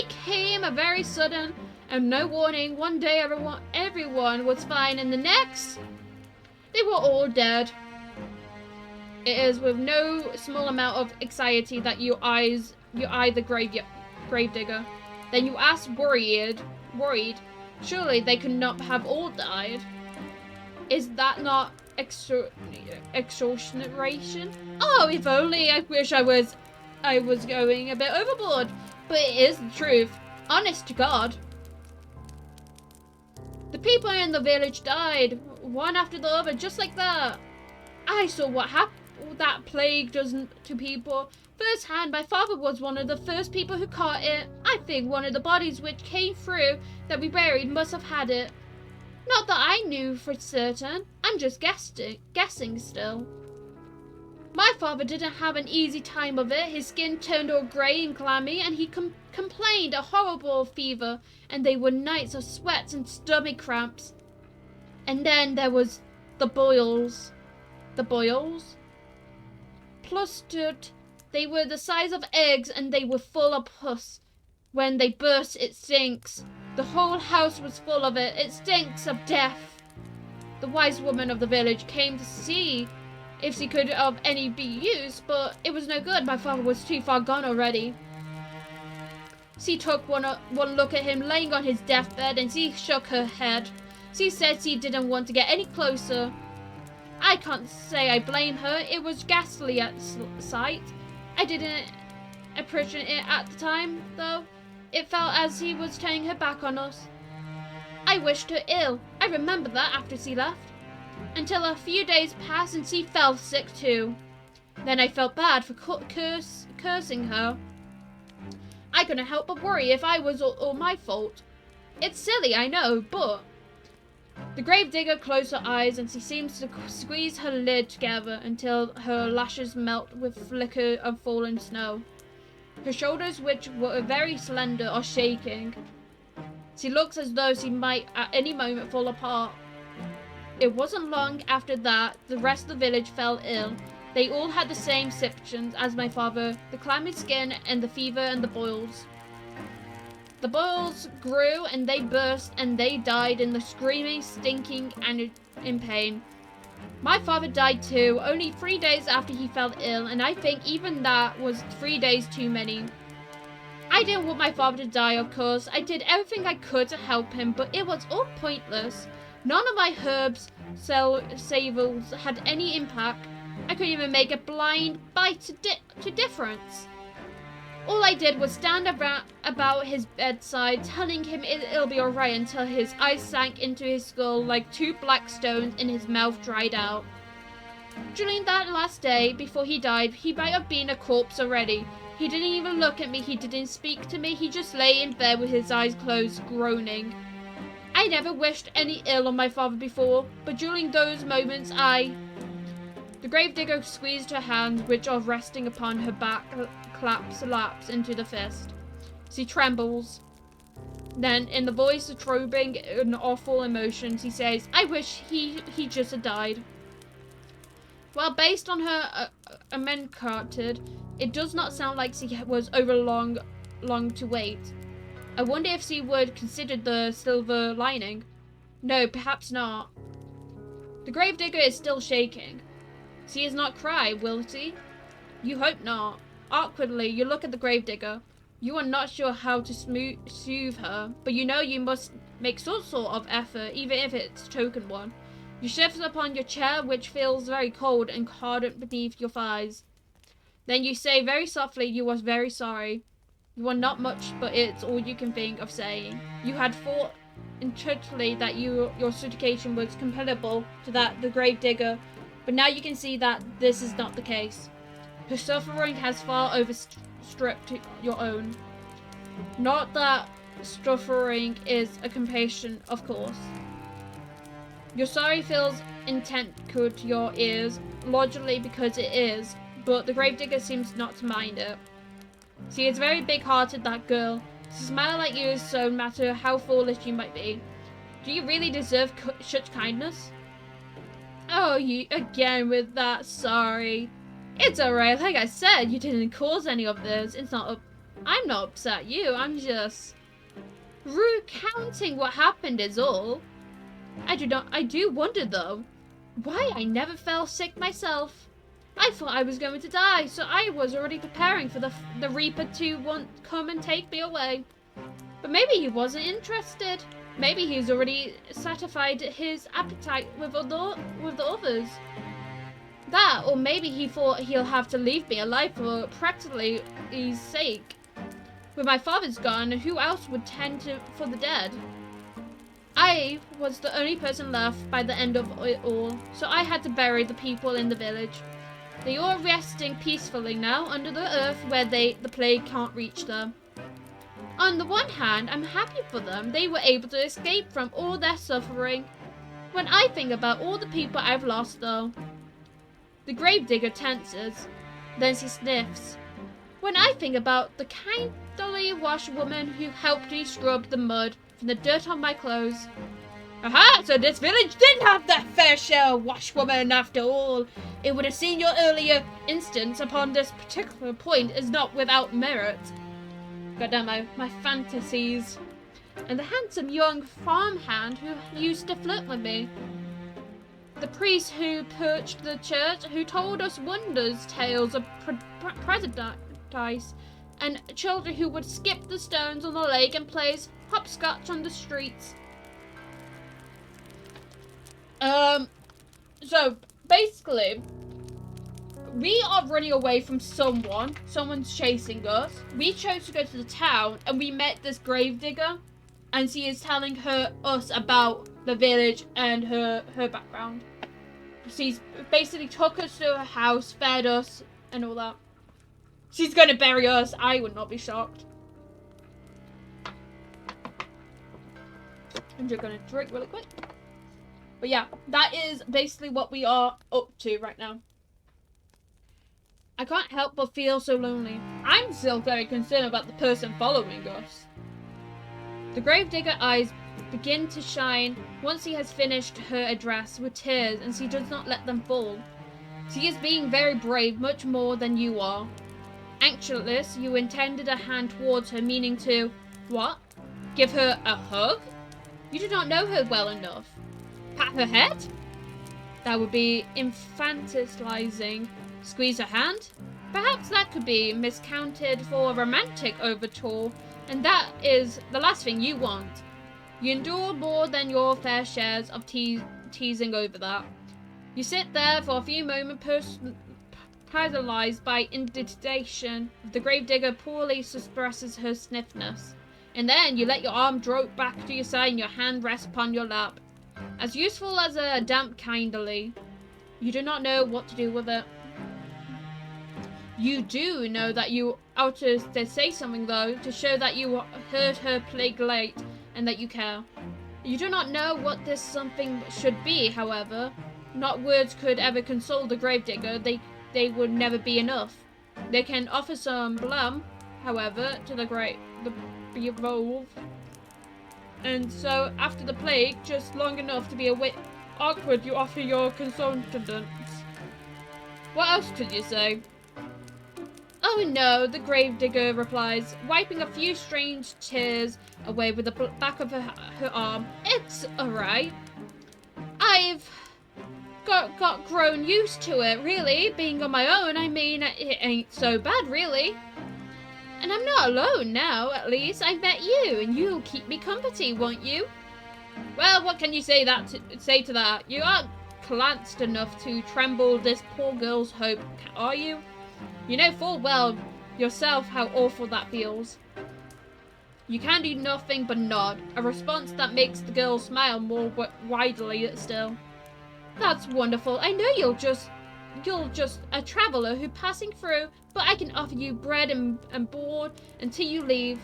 came a very sudden and no warning. One day everyone was fine, and the next they were all dead. It is with no small amount of anxiety that you eye the Gravedigger. Then you ask worried, surely they could not have all died. Is that not extortion? Oh, if only. I wish I was going a bit overboard. But it is the truth. Honest to God. The people in the village died, one after the other, just like that. I saw what that plague does to people firsthand. My father was one of the first people who caught it. I think one of the bodies which came through that we buried must have had it. Not that I knew for certain. I'm just guessing still. My father didn't have an easy time of it. His skin turned all grey and clammy, and he complained a horrible fever, and they were nights of sweats and stomach cramps. And then there was the boils. The boils? Clustered. They were the size of eggs, and they were full of pus. When they burst, it stinks. The whole house was full of it. It stinks of death. The wise woman of the village came to see if she could of any be used, but it was no good. My father was too far gone already. She took one look at him laying on his deathbed, and she shook her head. She said she didn't want to get any closer. I can't say I blame her. It was ghastly at sight. I didn't appreciate it at the time, though. It felt as he was turning her back on us. I wished her ill. I remember that after she left. Until a few days passed and she fell sick too. Then I felt bad for cursing her. I couldn't help but worry if I was all my fault. It's silly, I know, but... The Gravedigger closed her eyes and she seems to squeeze her lid together until her lashes melt with flicker of fallen snow. Her shoulders, which were very slender, are shaking. She looks as though she might at any moment fall apart. It wasn't long after that the rest of the village fell ill. They all had the same symptoms as my father, the clammy skin and the fever and the boils. The boils grew and they burst and they died in the screaming, stinking and in pain. My father died too, only 3 days after he fell ill, and I think even that was 3 days too many. I didn't want my father to die, of course. I did everything I could to help him, but it was all pointless. None of my herbs, savors had any impact. I couldn't even make a blind bite to difference. All I did was stand about his bedside, telling him it'll be alright until his eyes sank into his skull like 2 black stones and his mouth dried out. During that last day, before he died, he might have been a corpse already. He didn't even look at me, he didn't speak to me, he just lay in bed with his eyes closed, groaning. I never wished any ill on my father before, but during those moments The Gravedigger squeezed her hand, which are resting upon her back, collapse into the fist. She trembles. Then, in the voice of throbbing an awful emotion, she says, I wish he just had died. Well, based on her amencarted, it does not sound like she was over long to wait. I wonder if she would consider the silver lining. No, perhaps not. The Gravedigger is still shaking. She is not cry, will she? You hope not. Awkwardly, you look at the Gravedigger. You are not sure how to soothe her, but you know you must make some sort of effort, even if it's a token one. You shift upon your chair, which feels very cold and hardened beneath your thighs. Then you say very softly you are very sorry. You are not much, but it's all you can think of saying. You had thought intuitively that your situation was comparable to that the Gravedigger, but now you can see that this is not the case. Her suffering has far overstripped your own. Not that suffering is a compassion, of course. Your sorry feels intent to your ears, largely because it is, but the Gravedigger seems not to mind it. She is very big-hearted, that girl. To smile at you is so, no matter how foolish you might be. Do you really deserve such kindness? Oh, you again with that sorry. It's alright, like I said, you didn't cause any of this. I'm not upset at you, I'm just recounting what happened is all. I do wonder though, why I never fell sick myself. I thought I was going to die, so I was already preparing for the Reaper to come and take me away. But maybe he wasn't interested. Maybe he's already satisfied his appetite with the others. That, or maybe he thought he'll have to leave me alive for practically his sake. With my father's gone, who else would tend for the dead? I was the only person left by the end of it all, so I had to bury the people in the village. They are resting peacefully now under the earth where the plague can't reach them. On the one hand, I'm happy for them. They were able to escape from all their suffering. When I think about all the people I've lost though. The Gravedigger tenses. Then she sniffs. When I think about the kindly washwoman who helped me scrub the mud from the dirt on my clothes. Aha! So this village did have that fair share of washwoman after all. It would have seen your earlier instance upon this particular point is not without merit. Goddamn, my fantasies. and the handsome young farmhand who used to flirt with me. The priest who perched the church, who told us wonders tales of paradise, and children who would skip the stones on the lake and play hopscotch on the streets. So basically, we are running away from someone. Someone's chasing us. We chose to go to the town, and we met this Gravedigger, and she is telling us about the village and her background. She's basically took us to her house, fed us, and all that. She's gonna bury us. I would not be shocked. I'm just gonna drink really quick. But yeah, that is basically what we are up to right now. I can't help but feel so lonely. I'm still very concerned about the person following us. The Gravedigger eyes begin to shine once she has finished her address with tears, and she does not let them fall. She is being very brave, much more than you are. Anxious, you intended a hand towards her, meaning to, what? Give her a hug? You do not know her well enough. Pat her head? That would be infantilizing. Squeeze her hand? Perhaps that could be miscounted for a romantic overture, and that is the last thing you want. You endure more than your fair shares of teasing over that. You sit there for a few moments, paralyzed by indignation. The Gravedigger poorly suppresses her stiffness, and then you let your arm drop back to your side and your hand rests upon your lap. As useful as a damp kindly. You do not know what to do with it. You do know that you ought to say something, though, to show that you heard her plague late and that you care. You do not know what this something should be, however. Not words could ever console the Gravedigger. They would never be enough. They can offer some balm, however, to the bereaved. And so, after the plague, just long enough to be a bit awkward, you offer your consultants. What else could you say? Oh no, the Gravedigger replies, wiping a few strange tears away with the back of her arm. It's alright. I've got grown used to it, really. Being on my own, I mean, it ain't so bad, really. And I'm not alone now, at least. I met you, and you'll keep me company, won't you? Well, what can you say to that? You aren't glanced enough to tremble this poor girl's hope, are you? You know full well yourself how awful that feels. You can do nothing but nod, a response that makes the girl smile more widely still. That's wonderful. I know you're just a traveller who passing through, but I can offer you bread and board until you leave.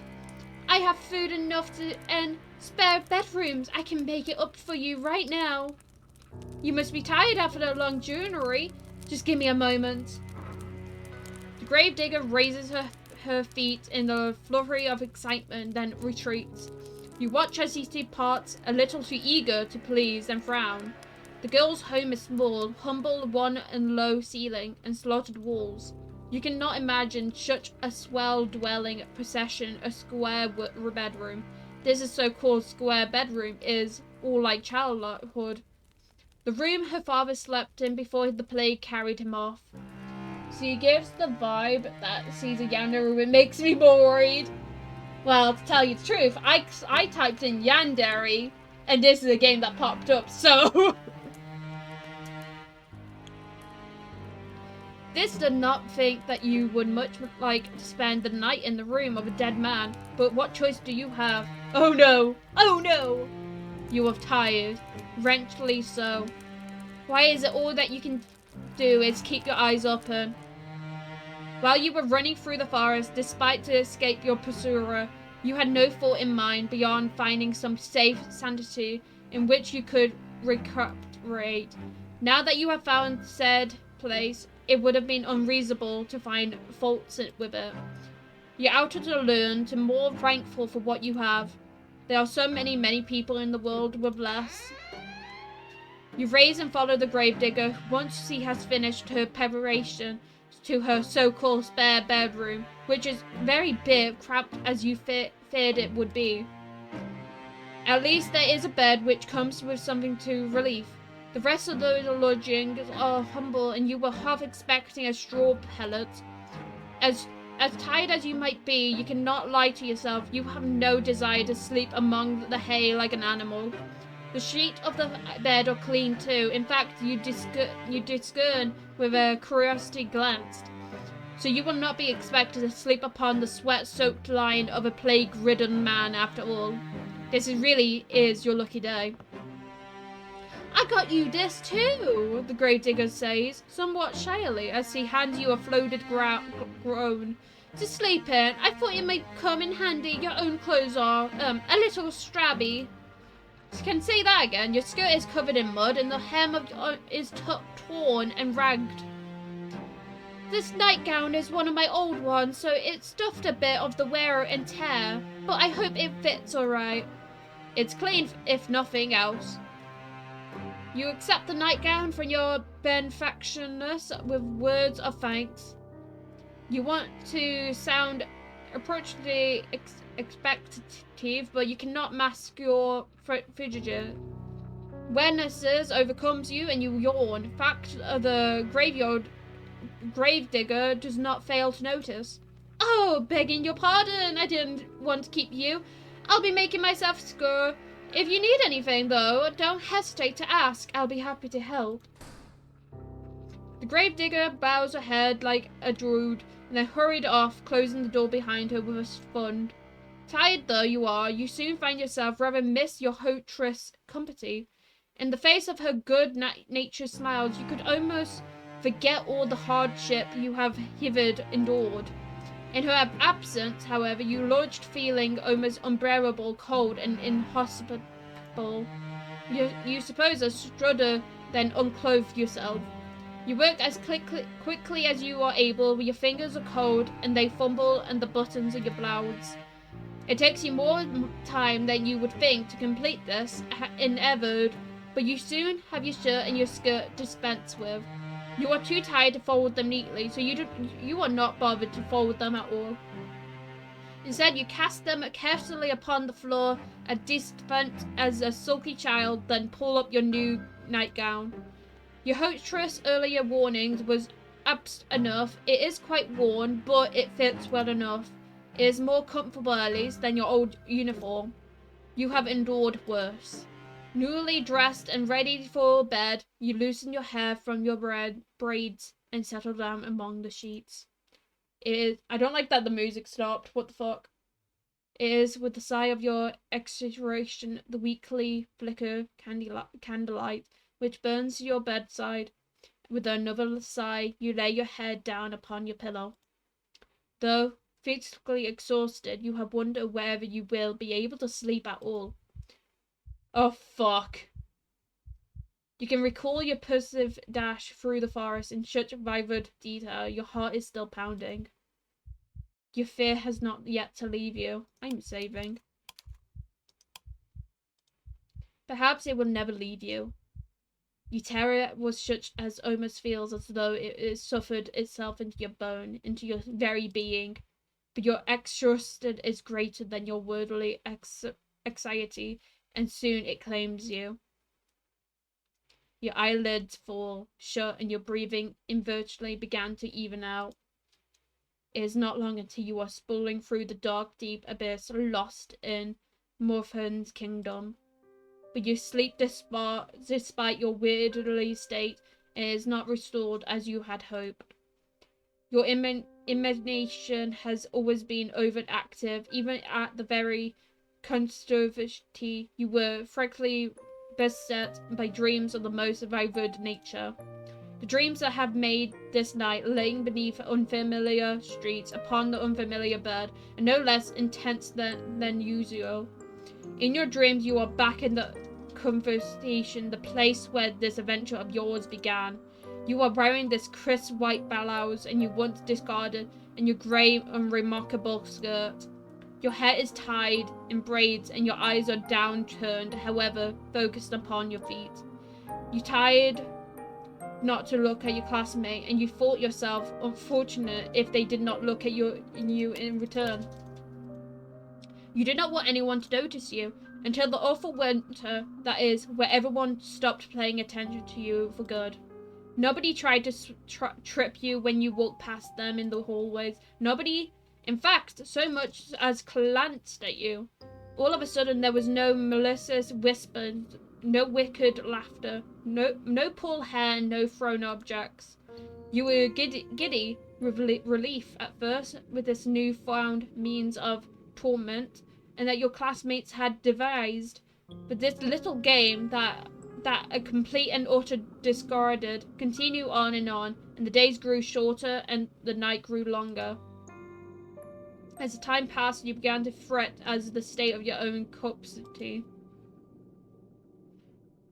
I have food enough and spare bedrooms. I can make it up for you right now. You must be tired after a long journey. Just give me a moment. The Gravedigger raises her feet in a flurry of excitement, then retreats. You watch as she departs, a little too eager to please and frown. The girl's home is small, humble, one and low ceiling and slaughtered walls. You cannot imagine such a swell dwelling procession a square bedroom. This is so-called square bedroom is all like childhood. The room her father slept in before the plague carried him off. She gives the vibe that she's a yandere. It makes me more worried. Well, to tell you the truth, I typed in yandere, and this is a game that popped up, so... This did not think that you would much like to spend the night in the room of a dead man, but what choice do you have? Oh no! Oh no! You are tired, wrenchedly so. Why is it all that you can do is keep your eyes open? While you were running through the forest, despite to escape your pursuer, you had no thought in mind beyond finding some safe sanity in which you could recuperate. Now that you have found said place, it would have been unreasonable to find faults with it. You're out to learn to more thankful for what you have. There are so many people in the world with less. You raise and follow the Gravedigger once she has finished her preparation to her so-called spare bedroom, which is very big, cramped as you feared it would be. At least there is a bed which comes with something to relief. The rest of those lodgings are humble, and you were half expecting a straw pellet. As tired as you might be, you cannot lie to yourself. You have no desire to sleep among the hay like an animal. The sheets of the bed are clean too. In fact, you discern with a curiosity glance. So you will not be expected to sleep upon the sweat-soaked line of a plague-ridden man after all. This really is your lucky day. I got you this too, the Gravedigger says, somewhat shyly, as he hands you a floated groan. To sleep in, I thought it might come in handy. Your own clothes are, a little strabby. You can say that again. Your skirt is covered in mud, and the hem is torn and ragged. This nightgown is one of my old ones, so it's stuffed a bit of the wear and tear, but I hope it fits alright. It's clean, if nothing else. You accept the nightgown from your benefactress with words of thanks. You want to sound approachingly expectative, but you cannot mask your frigidity. Awarenesses overcomes you and you yawn. Fact, the Gravedigger does not fail to notice. Oh, begging your pardon, I didn't want to keep you. I'll be making myself score. If you need anything, though, don't hesitate to ask. I'll be happy to help. The Gravedigger bows her head like a druid, and then hurried off, closing the door behind her with a fund. Tired though you are, you soon find yourself rather miss your hostess' company. In the face of her good-natured smiles, you could almost forget all the hardship you have hitherto endured. In her absence, however, you lodged feeling almost unbearable, cold, and inhospitable. You suppose a strudder, then unclothed yourself. You work as quickly as you are able. Your fingers are cold, and they fumble and the buttons of your blouse. It takes you more time than you would think to complete this endeavour, but you soon have your shirt and your skirt dispensed with. You are too tired to fold them neatly, so you are not bothered to fold them at all. Instead, you cast them carefully upon the floor, as distant as a sulky child, then pull up your new nightgown. Your hostess' earlier warnings was apt enough. It is quite worn, but it fits well enough. It is more comfortable, at least, than your old uniform. You have endured worse. Newly dressed and ready for bed, you loosen your hair from your braids and settle down among the sheets. I don't like that the music stopped. What the fuck? It is with the sigh of your exhilaration, the weakly flicker candlelight which burns your bedside. With another sigh, you lay your head down upon your pillow. Though physically exhausted, you have wondered whether you will be able to sleep at all. Oh, fuck. You can recall your pursuit dash through the forest in such vivid detail. Your heart is still pounding. Your fear has not yet to leave you. I'm saving. Perhaps it will never leave you. Your terror was such as almost feels as though it suffered itself into your bone, into your very being. But your exhaustion is greater than your worldly anxiety, and soon it claims you. Your eyelids fall shut and your breathing involuntarily began to even out. It is not long until you are sprawling through the dark, deep abyss, lost in Morphin's kingdom. But you sleep despite your weirdly state, and is not restored as you had hoped. Your imagination has always been overactive, even at the very conservative. You were frankly beset by dreams of the most vivid nature. The dreams that have made this night, laying beneath unfamiliar streets, upon the unfamiliar bed, are no less intense than usual. In your dreams, you are back in the conversation, the place where this adventure of yours began. You are wearing this crisp white blouse, and you once discarded, and your grey, unremarkable skirt. Your hair is tied in braids, and your eyes are downturned, however, focused upon your feet. You tired not to look at your classmate, and you thought yourself unfortunate if they did not look at you in return. You did not want anyone to notice you, Until the awful winter, that is, where everyone stopped paying attention to you for good. Nobody tried to trip you when you walked past them in the hallways. Nobody, in fact, so much as glanced at you. All of a sudden, there was no malicious whispers, no wicked laughter, no pulled hair, no thrown objects. You were giddy with relief at first with this newfound means of torment, and that your classmates had devised. But this little game that a complete and utter discarded continued on, and the days grew shorter and the night grew longer. As the time passed, you began to fret as the state of your own capacity.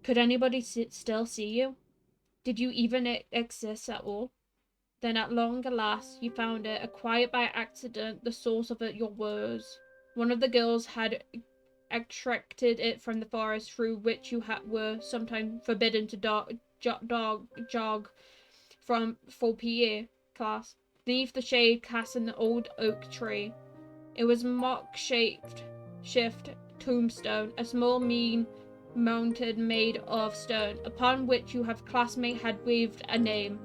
Could anybody still see you? Did you even exist at all? Then at long last you found it, acquired by accident, the source of your woes. One of the girls had extracted it from the forest through which you were sometimes forbidden to jog from for PE class. Beneath the shade cast an old oak tree. It was mock-shaped tombstone, a small mean mountain made of stone, upon which your classmate had weaved a name.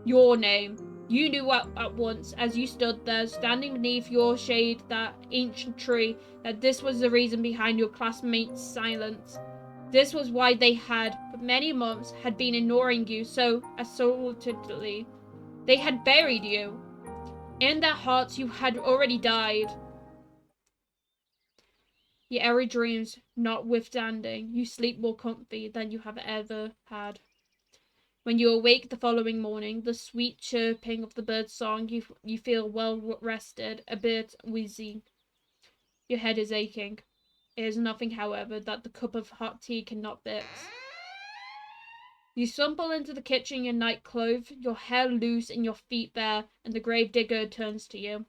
Your name. You knew at once, as you stood there, standing beneath your shade, that ancient tree, that this was the reason behind your classmates' silence. This was why they had, for many months, had been ignoring you so assaultedly. They had buried you. In their hearts you had already died. Your airy dreams notwithstanding, you sleep more comfy than you have ever had. When you awake the following morning, the sweet chirping of the bird's song, you feel well rested, a bit wheezy. Your head is aching. It is nothing, however, that the cup of hot tea cannot fix. You stumble into the kitchen in night clothes, your hair loose and your feet bare, and the gravedigger turns to you.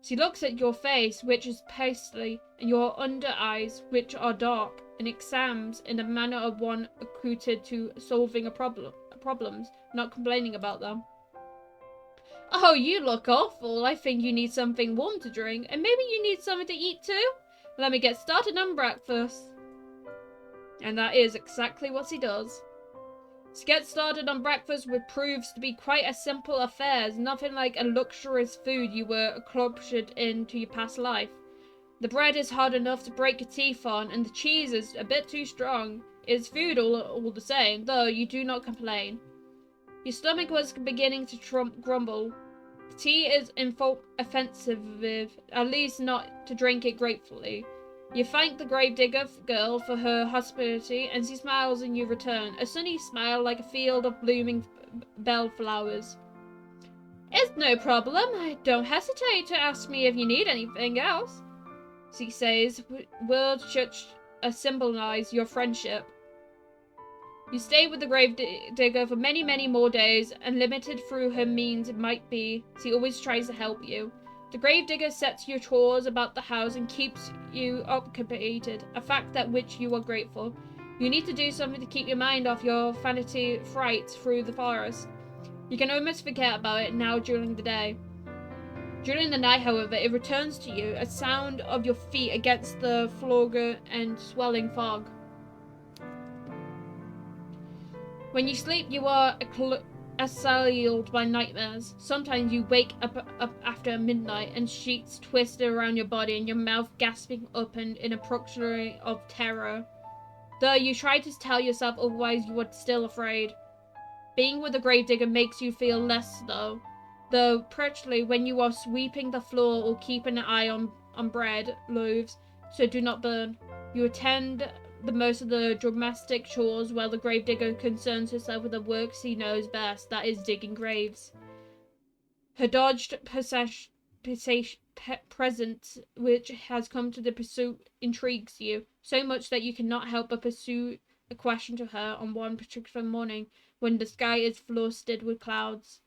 She looks at your face, which is pasty, and your under eyes, which are dark, and examines in the manner of one accustomed to solving problems, not complaining about them. Oh, you look awful. I think you need something warm to drink, and maybe you need something to eat too. Let me get started on breakfast. And that is exactly what she does. To get started on breakfast proves to be quite a simple affair, nothing like a luxurious food you were acculturated into your past life. The bread is hard enough to break your teeth on, and the cheese is a bit too strong. It's food all the same, though you do not complain. Your stomach was beginning to grumble. The tea is offensive, at least not to drink it gratefully. You thank the gravedigger girl for her hospitality, and she smiles in your return, a sunny smile like a field of blooming bellflowers. It's no problem. Don't hesitate to ask me if you need anything else, she says, words such as symbolize your friendship. You stay with the gravedigger for many, many more days, and limited through her means it might be, she always tries to help you. The gravedigger sets your chores about the house and keeps you occupied, a fact that which you are grateful. You need to do something to keep your mind off your vanity frights through the forest. You can almost forget about it now during the day. During the night, however, it returns to you, a sound of your feet against the floor and swelling fog. When you sleep, you are assailed by nightmares. Sometimes you wake up after midnight and sheets twisted around your body and your mouth gasping open in a paroxysm of terror. Though you try to tell yourself otherwise, you are still afraid. Being with the gravedigger makes you feel less though particularly when you are sweeping the floor or keeping an eye on bread loaves so do not burn. You attend the most of the domestic chores while the gravedigger concerns herself with the work she knows best, that is digging graves. Her dogged presence, which has come to the pursuit, intrigues you, so much that you cannot help but pursue a question to her on one particular morning when the sky is flustered with clouds.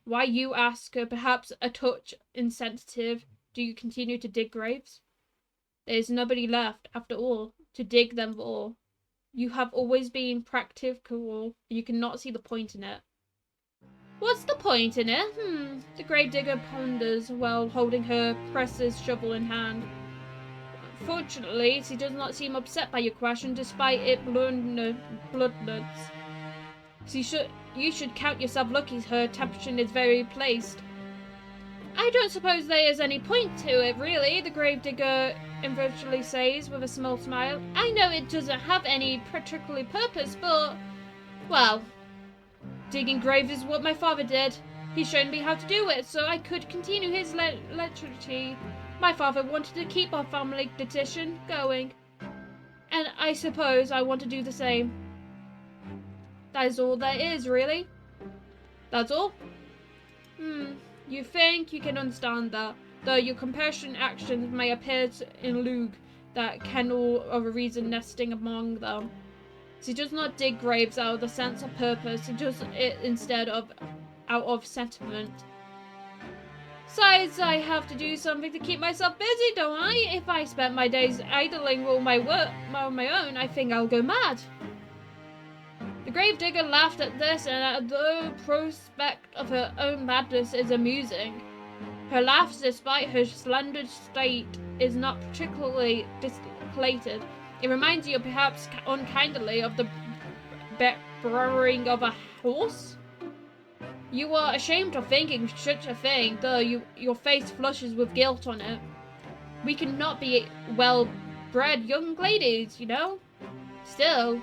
Why, you ask her, perhaps a touch insensitive, do you continue to dig graves? There is nobody left, after all, to dig them for. You have always been practical, and you cannot see the point in it. What's the point in it? The gravedigger ponders while holding her precious shovel in hand. Fortunately, she does not seem upset by your question, despite it bluntness. You should count yourself lucky her attention is very placed. I don't suppose there is any point to it, really, the Gravedigger eventually says with a small smile. I know it doesn't have any particular purpose, but, well, digging graves is what my father did. He showed me how to do it, so I could continue his legacy. My father wanted to keep our family tradition going, and I suppose I want to do the same. That is all there is, really. That's all? You think you can understand that, though your compassionate actions may appear to elude that kennel of a reason nesting among them. She does not dig graves out of the sense of purpose, she does it instead of out of sentiment. Besides, I have to do something to keep myself busy, don't I? If I spent my days idling on my work on my own, I think I'll go mad. The Gravedigger laughed at this, and the prospect of her own madness is amusing. Her laugh, despite her slender state, is not particularly disclated. It reminds you, perhaps unkindly, of the braying of a horse. You are ashamed of thinking such a thing, though your face flushes with guilt on it. We cannot be well-bred young ladies, you know. Still,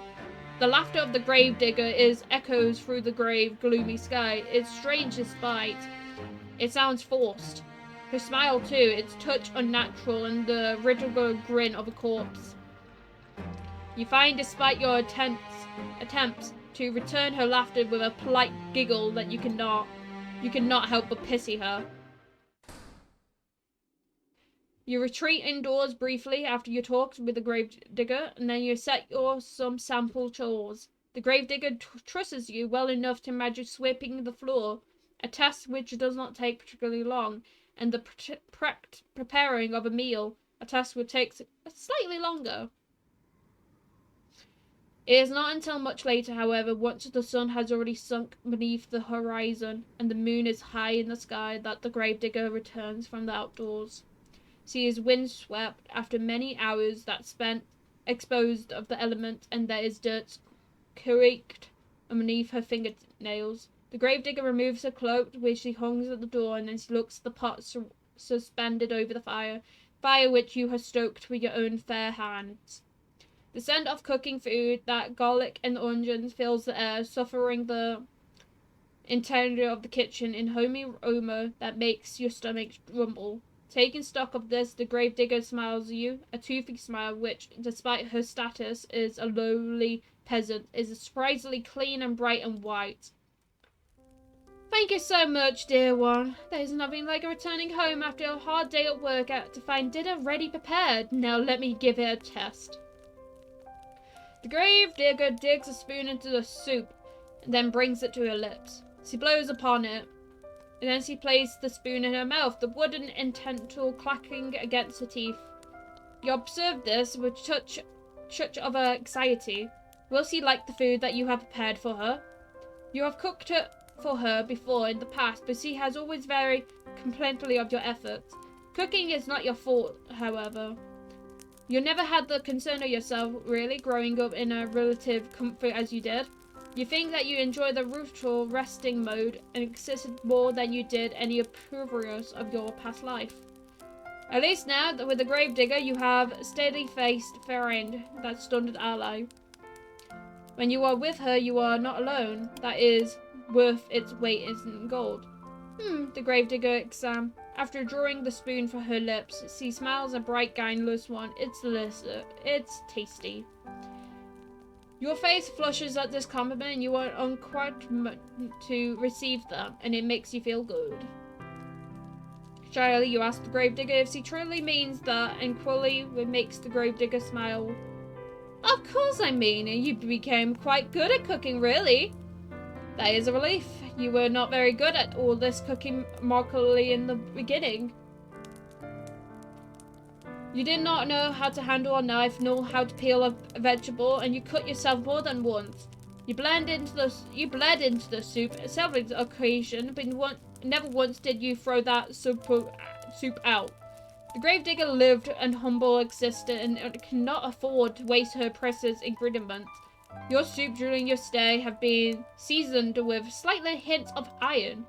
the laughter of the Gravedigger echoes through the grave, gloomy sky. It's strange despite. It sounds forced. Her smile too, its touch unnatural, and the ridiculous grin of a corpse. You find, despite your attempts to return her laughter with a polite giggle, that you cannot help but pity her. You retreat indoors briefly after your talks with the Gravedigger, and then you set some sample chores. The Gravedigger trusts you well enough to imagine sweeping the floor, a task which does not take particularly long, and the preparing of a meal, a task which takes slightly longer. It is not until much later, however, once the sun has already sunk beneath the horizon and the moon is high in the sky, that the Gravedigger returns from the outdoors. She is windswept after many hours that spent exposed of the element, and there is dirt caked beneath her fingernails. The Gravedigger removes her cloak, which she hangs at the door, and then she looks at the pot suspended over the fire which you have stoked with your own fair hands. The scent of cooking food, that garlic and onions, fills the air, suffering the interior of the kitchen in homey aroma that makes your stomach rumble. Taking stock of this, the Gravedigger smiles at you, a toothy smile which, despite her status as a lowly peasant, is surprisingly clean and bright and white. Thank you so much, dear one. There's nothing like returning home after a hard day at work to find dinner ready prepared. Now let me give it a test. The Gravedigger digs a spoon into the soup, and then brings it to her lips. She blows upon it, and then she places the spoon in her mouth, the wooden utensil clacking against her teeth. You observe this with touch of anxiety. Will she like the food that you have prepared for her? You have cooked it for her before in the past, but she has always very complainingly of your efforts. Cooking is not your fault, however. You never had the concern of yourself, really, growing up in a relative comfort as you did. You think that you enjoy the ritual resting mode and existed more than you did any previous of your past life. At least now, with the Gravedigger, you have a steady-faced friend, that stunned ally. When you are with her, you are not alone. That is worth its weight in gold. The Gravedigger exam. After drawing the spoon from her lips, she smiles a bright, guileless one. It's delicious. It's tasty. Your face flushes at this compliment, and you are unquite to receive them, and it makes you feel good. Shyly, you ask the Gravedigger if she truly means that, and quickly it makes the Gravedigger smile. Of course I mean it. You became quite good at cooking, really. That is a relief. You were not very good at all this cooking remarkably in the beginning. You did not know how to handle a knife, nor how to peel a vegetable, and you cut yourself more than once. You bled into the soup several occasions, but never once did you throw that soup out. The Gravedigger lived an humble existence and cannot afford to waste her precious ingredients. Your soup during your stay have been seasoned with slightly hints of iron.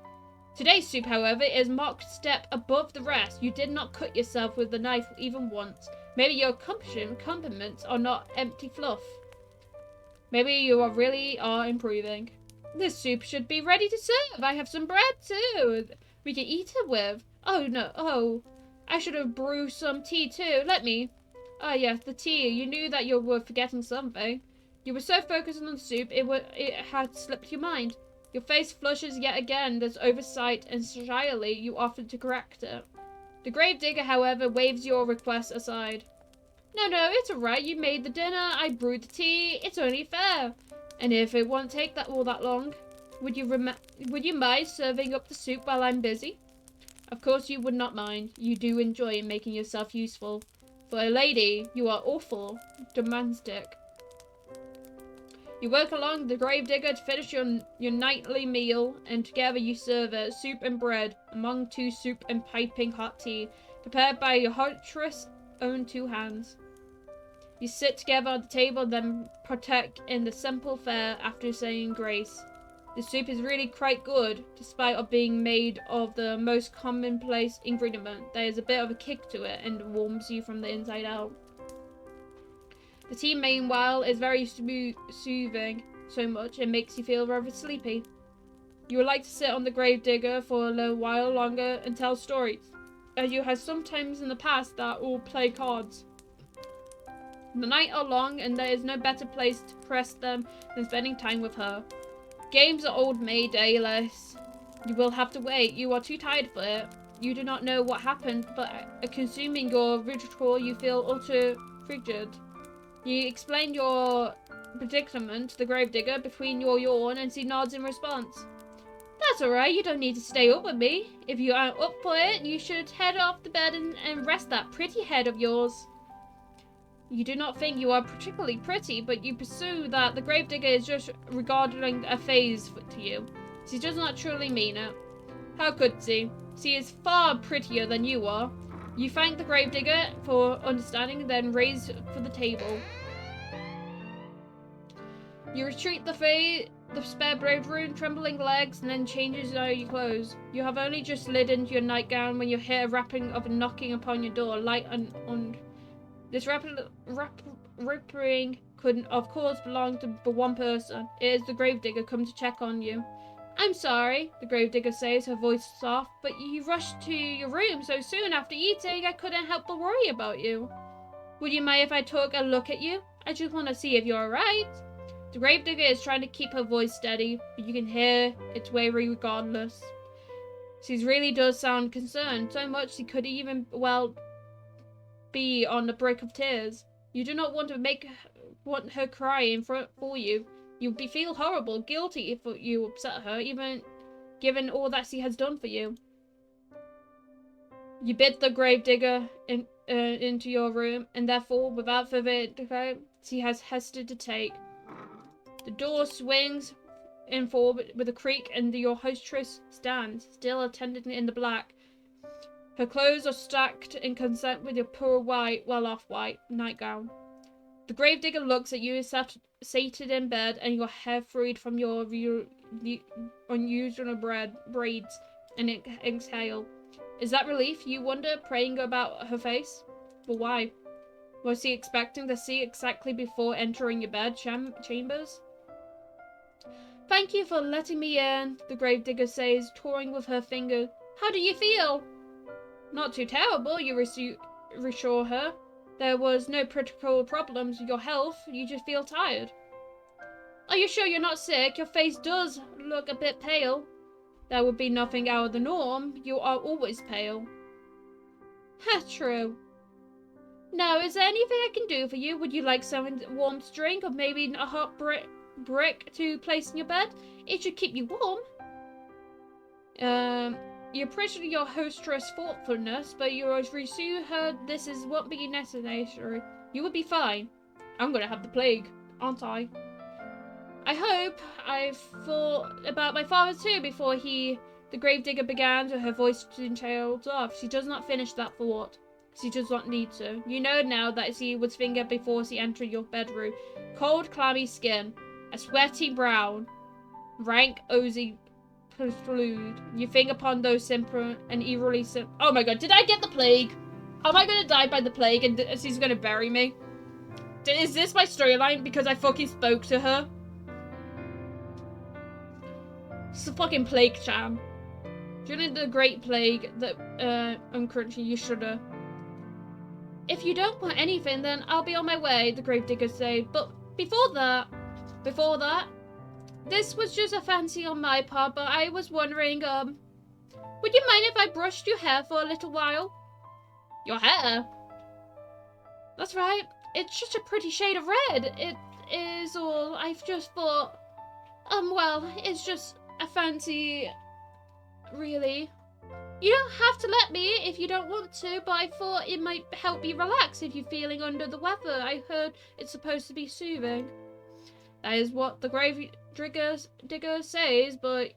Today's soup, however, is marked step above the rest. You did not cut yourself with the knife even once. Maybe your compliments are not empty fluff. Maybe you really are improving. This soup should be ready to serve. I have some bread too. We can eat it with. Oh no, oh. I should have brewed some tea too. Let me. Ah yes, the tea. You knew that you were forgetting something. You were so focused on the soup, it had slipped your mind. Your face flushes yet again. There's oversight, and shyly you offered to correct it. The Gravedigger, however, waves your request aside. No, it's alright. You made the dinner. I brewed the tea. It's only fair. And if it won't take that long, would you mind serving up the soup while I'm busy? Of course you would not mind. You do enjoy making yourself useful. For a lady, you are awful domestic. You work along the Gravedigger to finish your nightly meal, and together you serve it, soup and bread, among two soup and piping hot tea, prepared by your huntress' own two hands. You sit together at the table, then partake in the simple fare after saying grace. The soup is really quite good, despite of being made of the most commonplace ingredient. There is a bit of a kick to it, and warms you from the inside out. The tea, meanwhile, is very soothing, so much it makes you feel rather sleepy. You would like to sit on the Gravedigger for a little while longer and tell stories, as you have sometimes in the past that or play cards. The nights are long, and there is no better place to press them than spending time with her. Games are old maid dayless. You will have to wait. You are too tired for it. You do not know what happened, but consuming your ritual, you feel utter frigid. You explain your predicament to the Gravedigger between your yawn, and she nods in response. That's alright, you don't need to stay up with me. If you aren't up for it, you should head off to bed and rest that pretty head of yours. You do not think you are particularly pretty, but you pursue that the Gravedigger is just regarding a phase to you. She does not truly mean it. How could she? She is far prettier than you are. You thank the Gravedigger for understanding, then raise for the table. You retreat the spare bedroom, trembling legs, and then changes your clothes. You have only just slid into your nightgown when you hear a rapping of a knocking upon your door, light and this rapping could, of course, belong to but one person. It is the Gravedigger come to check on you. I'm sorry, the Gravedigger says, her voice soft, but you rushed to your room so soon after eating, I couldn't help but worry about you. Would you mind if I took a look at you? I just want to see if you're alright. The Gravedigger is trying to keep her voice steady, but you can hear it's wavering regardless. She really does sound concerned, so much she could even, well, be on the brink of tears. You do not want to want her cry in front for you. You would feel horrible, guilty if you upset her, even given all that she has done for you. You bid the Gravedigger into your room, and therefore, without further ado, she has hesitated to take. The door swings in forward with a creak, and your hostess stands, still attending in the black. Her clothes are stacked in consent with your poor white, well-off white nightgown. The Gravedigger looks at you seated in bed, and your hair freed from your unusual braids, and exhale. Is that relief, you wonder, praying about her face? But why? Was she expecting to see exactly before entering your bed chambers? Thank you for letting me in, the Gravedigger says, toying with her finger. How do you feel? Not too terrible, you reassure her. There was no critical problems with your health, you just feel tired. Are you sure you're not sick? Your face does look a bit pale. That would be nothing out of the norm. You are always pale. Ha, true. Now, is there anything I can do for you? Would you like some warm drink, or maybe a hot brick to place in your bed? It should keep you warm. You appreciate your hostess' thoughtfulness, but you reassure her this won't be necessary. You will be fine. I'm gonna have the plague, aren't I? I hope. I've thought about my father too before the Gravedigger began, her voice trailed off. She does not finish that thought. She does not need to. You know now that she was fingered before she entered your bedroom. Cold, clammy skin. A sweaty brown. Rank, oozy fluid. You think upon those simple and eerily simple. Oh my god, did I get the plague? Am I gonna die by the plague and she's gonna bury me? Is this my storyline because I fucking spoke to her? It's a fucking plague sham. During the Great Plague that uncrunchy, you shudder. If you don't want anything, then I'll be on my way, the Gravedigger said. But before that, this was just a fancy on my part, but I was wondering, would you mind if I brushed your hair for a little while? Your hair? That's right. It's just a pretty shade of red. It is all. I've just thought, well, it's just a fancy, really. You don't have to let me if you don't want to, but I thought it might help you relax if you're feeling under the weather. I heard it's supposed to be soothing. That is what the Gravedigger says, but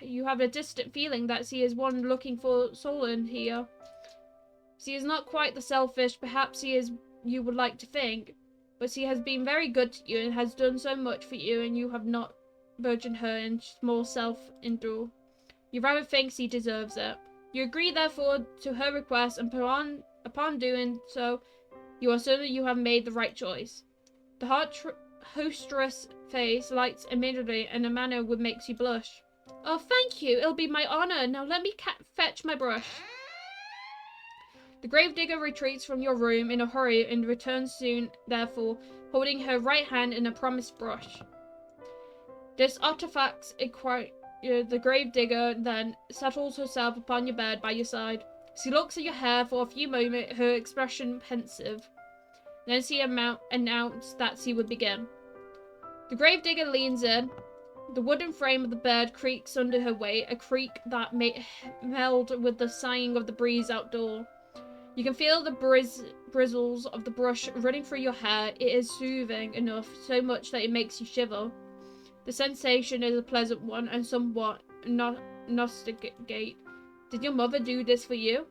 you have a distant feeling that she is one looking for Solon here. She is not quite the selfish, perhaps she is you would like to think, but she has been very good to you and has done so much for you, and you have not burdened her in more self-endure. You rather think she deserves it. You agree, therefore, to her request, and upon doing so, you are certain you have made the right choice. The hostess face lights immediately in a manner which makes you blush. Oh, thank you. It'll be my honor. Now let me fetch my brush. The Gravedigger retreats from your room in a hurry and returns soon, therefore, holding her right hand in a promised brush. This artifact the Gravedigger then settles herself upon your bed by your side. She looks at your hair for a few moments, her expression pensive. Then she announced that she would begin. The Gravedigger leans in. The wooden frame of the bed creaks under her weight, a creak that melded with the sighing of the breeze outdoor. You can feel the bristles of the brush running through your hair. It is soothing enough, so much that it makes you shiver. The sensation is a pleasant one and somewhat nostalgic. Did your mother do this for you?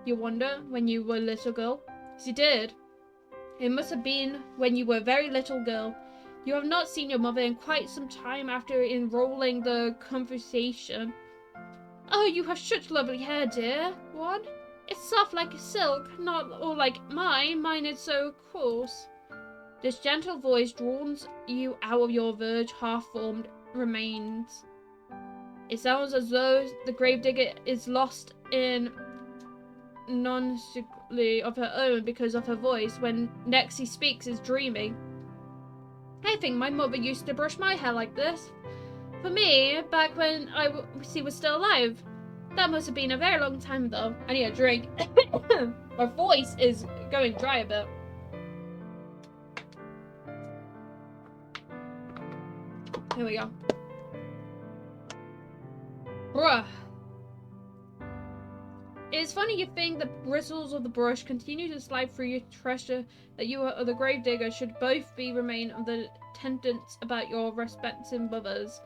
You wonder, when you were a little girl? She did. It must have been when you were a very little girl. You have not seen your mother in quite some time after enrolling the conversation. Oh, you have such lovely hair, dear one. It's soft like silk, not all like mine. Mine is so coarse. This gentle voice draws you out of your verge half-formed remains. It sounds as though the Gravedigger is lost in non-security of her own because of her voice. When next he speaks is dreamy. I think my mother used to brush my hair like this. For me, back when she was still alive. That must have been a very long time though. I need a drink. My voice is going dry a bit. Here we go. Bruh. It's funny you think the bristles of the brush continue to slide through your treasure that you or the Gravedigger should both remain of the tenants about your respective mothers.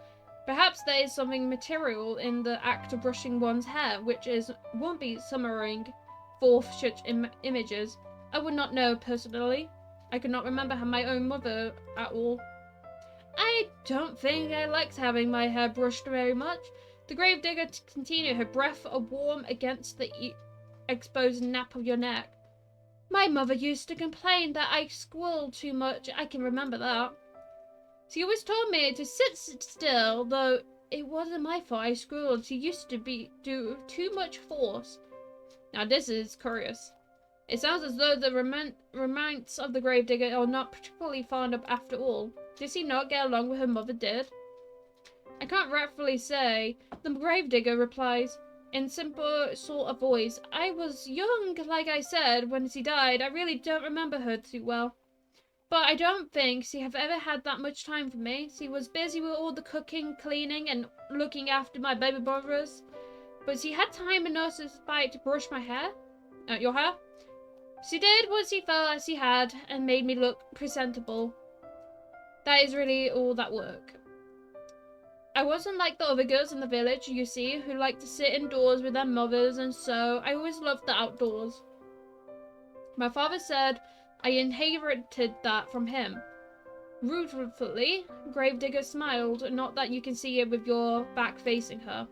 Perhaps there is something material in the act of brushing one's hair, which won't be summoning forth such images. I would not know personally. I could not remember my own mother at all. I don't think I liked having my hair brushed very much. The Gravedigger continued, her breath warm against the exposed nape of your neck. My mother used to complain that I squealed too much. I can remember that. She always told me to sit still, though it wasn't my fault I squealed. She used to do too much force. Now this is curious. It sounds as though the remains of the Gravedigger are not particularly fond of after all. Did she not get along with her mother did? I can't rightfully say. The Gravedigger replies, in simple sort of voice. I was young, like I said, when she died. I really don't remember her too well. But I don't think she have ever had that much time for me. She was busy with all the cooking, cleaning, and looking after my baby brothers. But she had time enough to brush my hair. Your hair? She did what she felt she had and made me look presentable. That is really all that work. I wasn't like the other girls in the village, you see, who like to sit indoors with their mothers, and so I always loved the outdoors. My father said I inherited that from him. Ruefully, Gravedigger smiled, not that you can see it with your back facing her.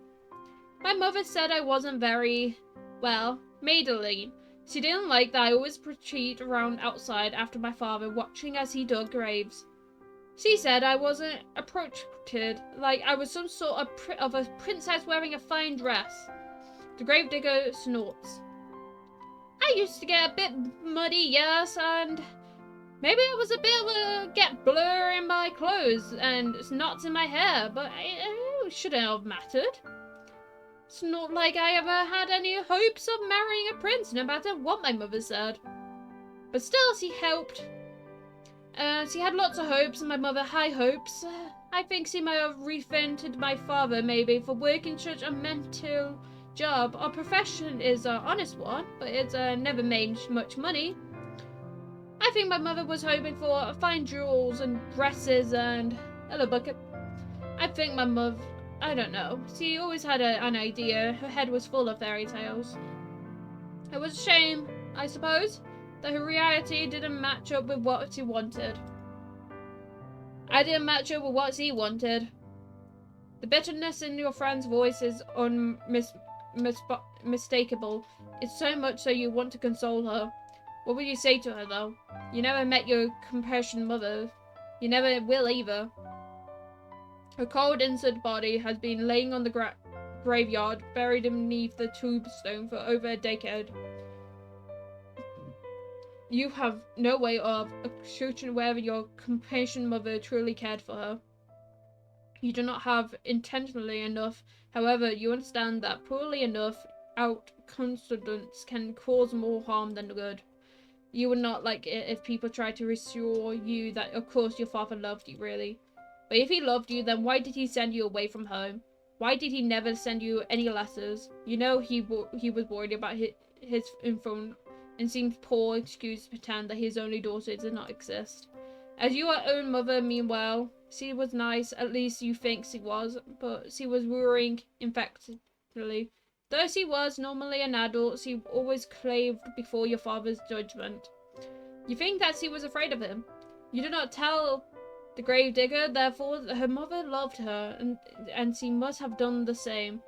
My mother said I wasn't very, well, maidserly. She didn't like that I always retreat around outside after my father, watching as he dug graves. She said I wasn't approached like I was some sort of a princess wearing a fine dress. The Gravedigger snorts. I used to get a bit muddy, yes, and maybe it was a bit of a get blur in my clothes and knots in my hair, but it shouldn't have mattered. It's not like I ever had any hopes of marrying a prince, no matter what my mother said. But still, she helped. She had lots of hopes, and my mother high hopes. I think she might have resented my father, maybe, for working such a mental job. Our profession is an honest one, but it's never made much money. I think my mother was hoping for fine jewels and dresses and... Hello, Bucket. I think my mother... I don't know. She always had an idea. Her head was full of fairy tales. It was a shame, I suppose, that her reality didn't match up with what she wanted. I didn't match up with what she wanted. The bitterness in your friend's voice is unmistakable. It's so much so you want to console her. What would you say to her, though? You never met your compassionate mother. You never will either. Her cold inside body has been laying on the graveyard, buried beneath the tombstone for over a decade. You have no way of ascertaining whether your compassionate mother truly cared for her. You do not have intentionally enough. However, you understand that poorly enough outconfidence can cause more harm than good. You would not like it if people tried to reassure you that, of course, your father loved you, really. But if he loved you, then why did he send you away from home? Why did he never send you any letters? You know he was worried about his info and seemed poor excuse to pretend that his only daughter did not exist. As your own mother, meanwhile, she was nice, at least you think she was, but she was worrying infectedly. Though she was normally an adult, she always claved before your father's judgment. You think that she was afraid of him. You do not tell the Gravedigger, therefore her mother loved her, and she must have done the same.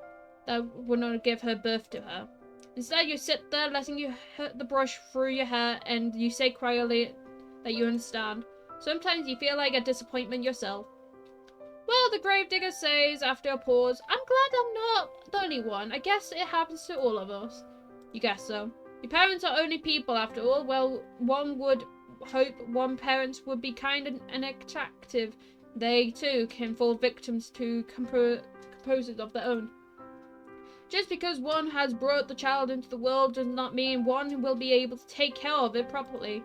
That would not give her birth to her. Instead, you sit there, letting you hit the brush through your hair, and you say quietly that you understand. Sometimes you feel like a disappointment yourself. Well, the Gravedigger says after a pause, I'm glad I'm not the only one. I guess it happens to all of us. You guess so. Your parents are only people after all. Well, one would hope one parents would be kind and attractive. They, too, can fall victims to composers of their own. Just because one has brought the child into the world does not mean one will be able to take care of it properly.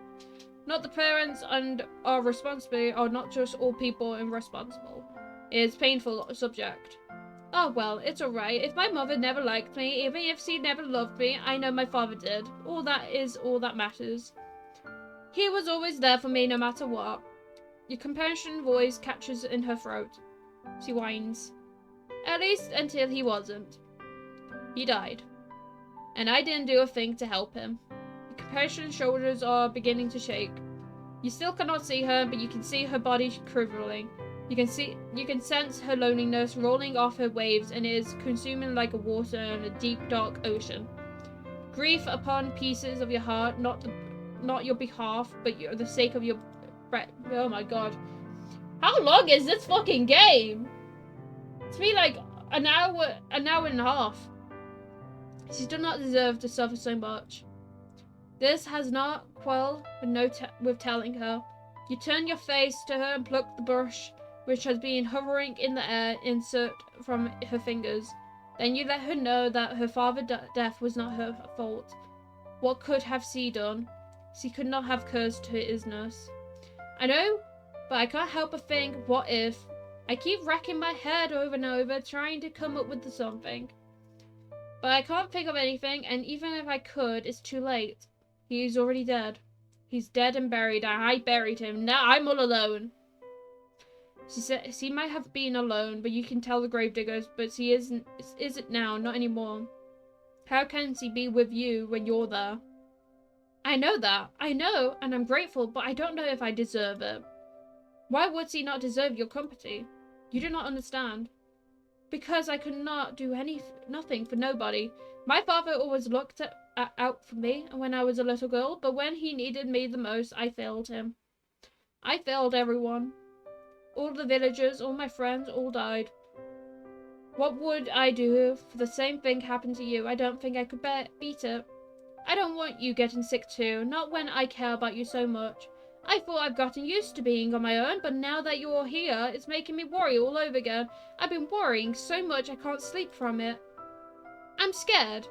Not the parents and our responsibility are not just all people irresponsible. It's a painful subject. Oh well, it's alright. If my mother never liked me, even if she never loved me, I know my father did. All that is all that matters. He was always there for me no matter what. Your compassionate voice catches in her throat. She whines. At least until he wasn't. He died. And I didn't do a thing to help him. Your compassionate shoulders are beginning to shake. You still cannot see her, but you can see her body quivering. You can sense her loneliness rolling off her waves, and it is consuming like a water in a deep, dark ocean. Grief upon pieces of your heart, not your behalf, but the sake of your oh my god. How long is this fucking game? It's been like an hour and a half. She does not deserve to suffer so much. This has not quelled with telling her. You turn your face to her and pluck the brush, which has been hovering in the air, insert from her fingers. Then you let her know that her father's death was not her fault. What could have she done? She could not have cursed her illness. I know, but I can't help but think, what if? I keep racking my head over and over, trying to come up with something. But I can't think of anything, and even if I could, it's too late. He's already dead. He's dead and buried, and I buried him. Now I'm all alone. She said she might have been alone, but you can tell the Gravediggers, but she isn't now, not anymore. How can she be with you when you're there? I know that. I know, and I'm grateful, but I don't know if I deserve it. Why would he not deserve your company? You do not understand. Because I could not do nothing for nobody. My father always looked out for me when I was a little girl, but when he needed me the most, I failed him. I failed everyone. All the villagers, all my friends, all died. What would I do if the same thing happened to you? I don't think I could beat it. I don't want you getting sick too, not when I care about you so much. I thought I've gotten used to being on my own, but now that you're here, it's making me worry all over again. I've been worrying so much I can't sleep from it. I'm scared.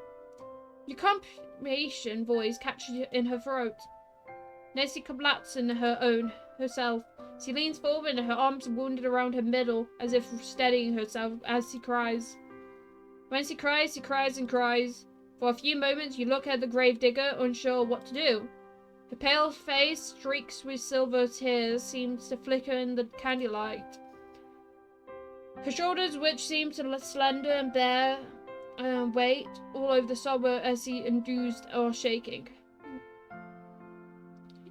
Your confirmation voice catches in her throat. Nancy collapses in herself. She leans forward and her arms are wounded around her middle, as if steadying herself as she cries. When she cries and cries. For a few moments you look at the Gravedigger, unsure what to do. Her pale face, streaks with silver tears, seems to flicker in the candlelight. Her shoulders, which seem to slender and bear weight all over the sober as she induced or shaking.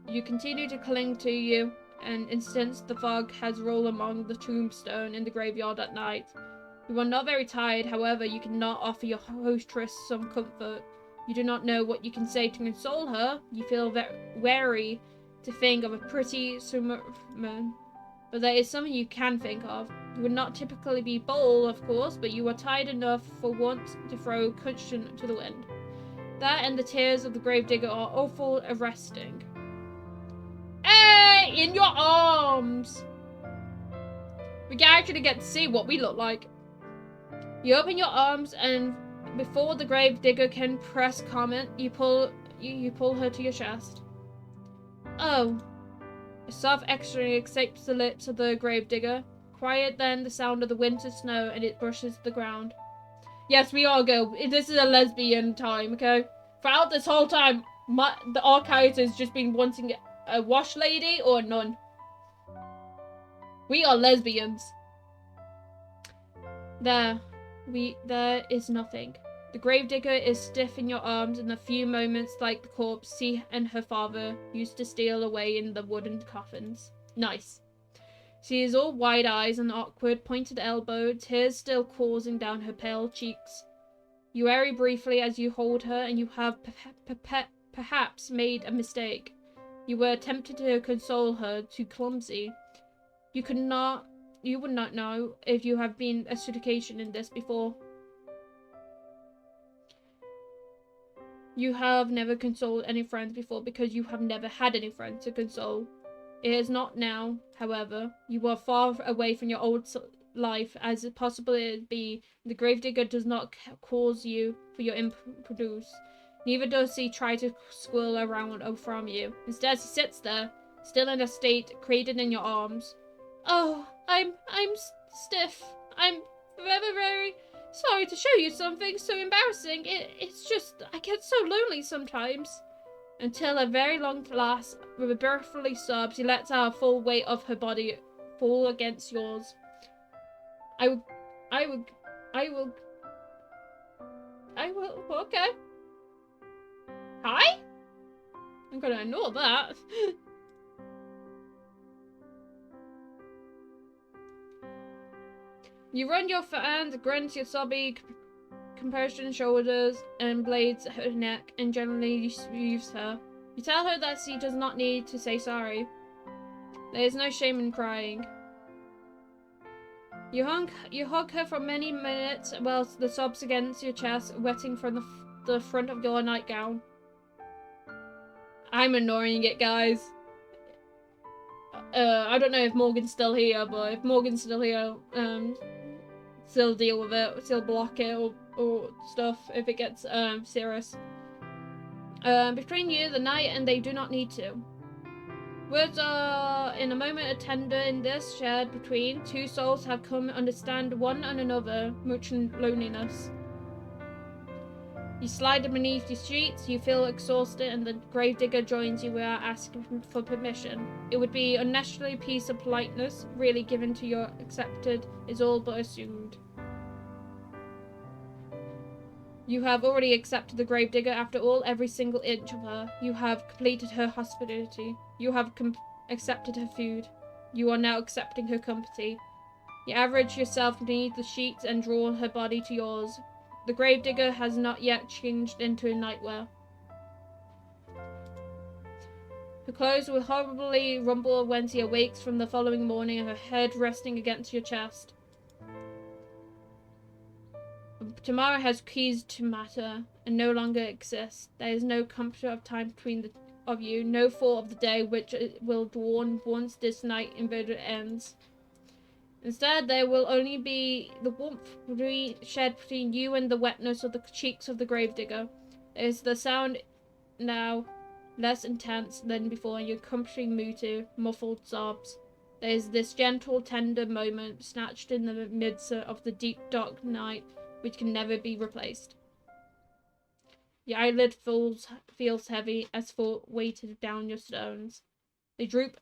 You continue to cling to you, and instance the fog has rolled among the tombstone in the graveyard at night. You are not very tired, however, you cannot offer your hostess some comfort. You do not know what you can say to console her. You feel very wary to think of a pretty woman, but there is something you can think of. You would not typically be bold, of course, but you are tired enough for once to throw caution to the wind. That and the tears of the Gravedigger are awful arresting. Hey! In your arms! We actually get to see what we look like. You open your arms, and before the Gravedigger can press comment, you pull her to your chest. Oh. A soft extra escapes the lips of the Gravedigger. Quiet then the sound of the winter snow, and it brushes the ground. Yes, we all go. This is a lesbian time, okay? Throughout this whole time, our character's just been wanting a wash lady or a nun. We are lesbians. There is nothing. The Gravedigger is stiff in your arms in a few moments, like the corpse she and her father used to steal away in the wooden coffins. Nice. She is all wide eyes and awkward, pointed elbow, tears still coursing down her pale cheeks. You worry briefly as you hold her, and you have perhaps made a mistake. You were tempted to console her, too clumsy. You would not know if you have been a situation in this before. You have never consoled any friends before because you have never had any friends to console. It is not now, however. You are far away from your old life as it possibly be. The Gravedigger does not cause you for your imprudence. Neither does he try to squirrel around or from you. Instead, he sits there, still in a state cradled in your arms. Oh, I'm stiff. I'm very, very sorry to show you something so embarrassing. It's just, I get so lonely sometimes. Until a very long last, with a breathless sob, she lets out full weight of her body fall against yours. I will, okay. Hi? I'm gonna ignore that. You run your hand, grunts your sobby compression shoulders and blades her neck, and generally soothes her. You tell her that she does not need to say sorry. There is no shame in crying. You hug her for many minutes while the sobs against your chest wetting from the front of your nightgown. I'm ignoring it, guys. I don't know if Morgan's still here, but if Morgan's still here, she'll deal with it. She'll block it or stuff if it gets serious. Between you, the night, and they do not need to. Words are in a moment of tender in this shared between. Two souls have come to understand one and another, much in loneliness. You slide beneath the sheets, you feel exhausted, and the Gravedigger joins you without asking for permission. It would be unnecessary piece of politeness, really given to your accepted, is all but assumed. You have already accepted the Gravedigger after all, every single inch of her. You have completed her hospitality. You have accepted her food. You are now accepting her company. You average yourself beneath the sheets and draw her body to yours. The Gravedigger has not yet changed into a nightwear. Her clothes will horribly rumble when she awakes from the following morning, her head resting against your chest. Tomorrow has ceased to matter and no longer exists. There is no computer of time between the of you, no thought of the day which will dawn once this night inverted ends. Instead, there will only be the warmth shed between you and the wetness of the cheeks of the Gravedigger. There is the sound now less intense than before, and your comforting muted, muffled sobs. There is this gentle, tender moment snatched in the midst of the deep, dark night, which can never be replaced. Your eyelid feels heavy as thought weighted down your stones. They droop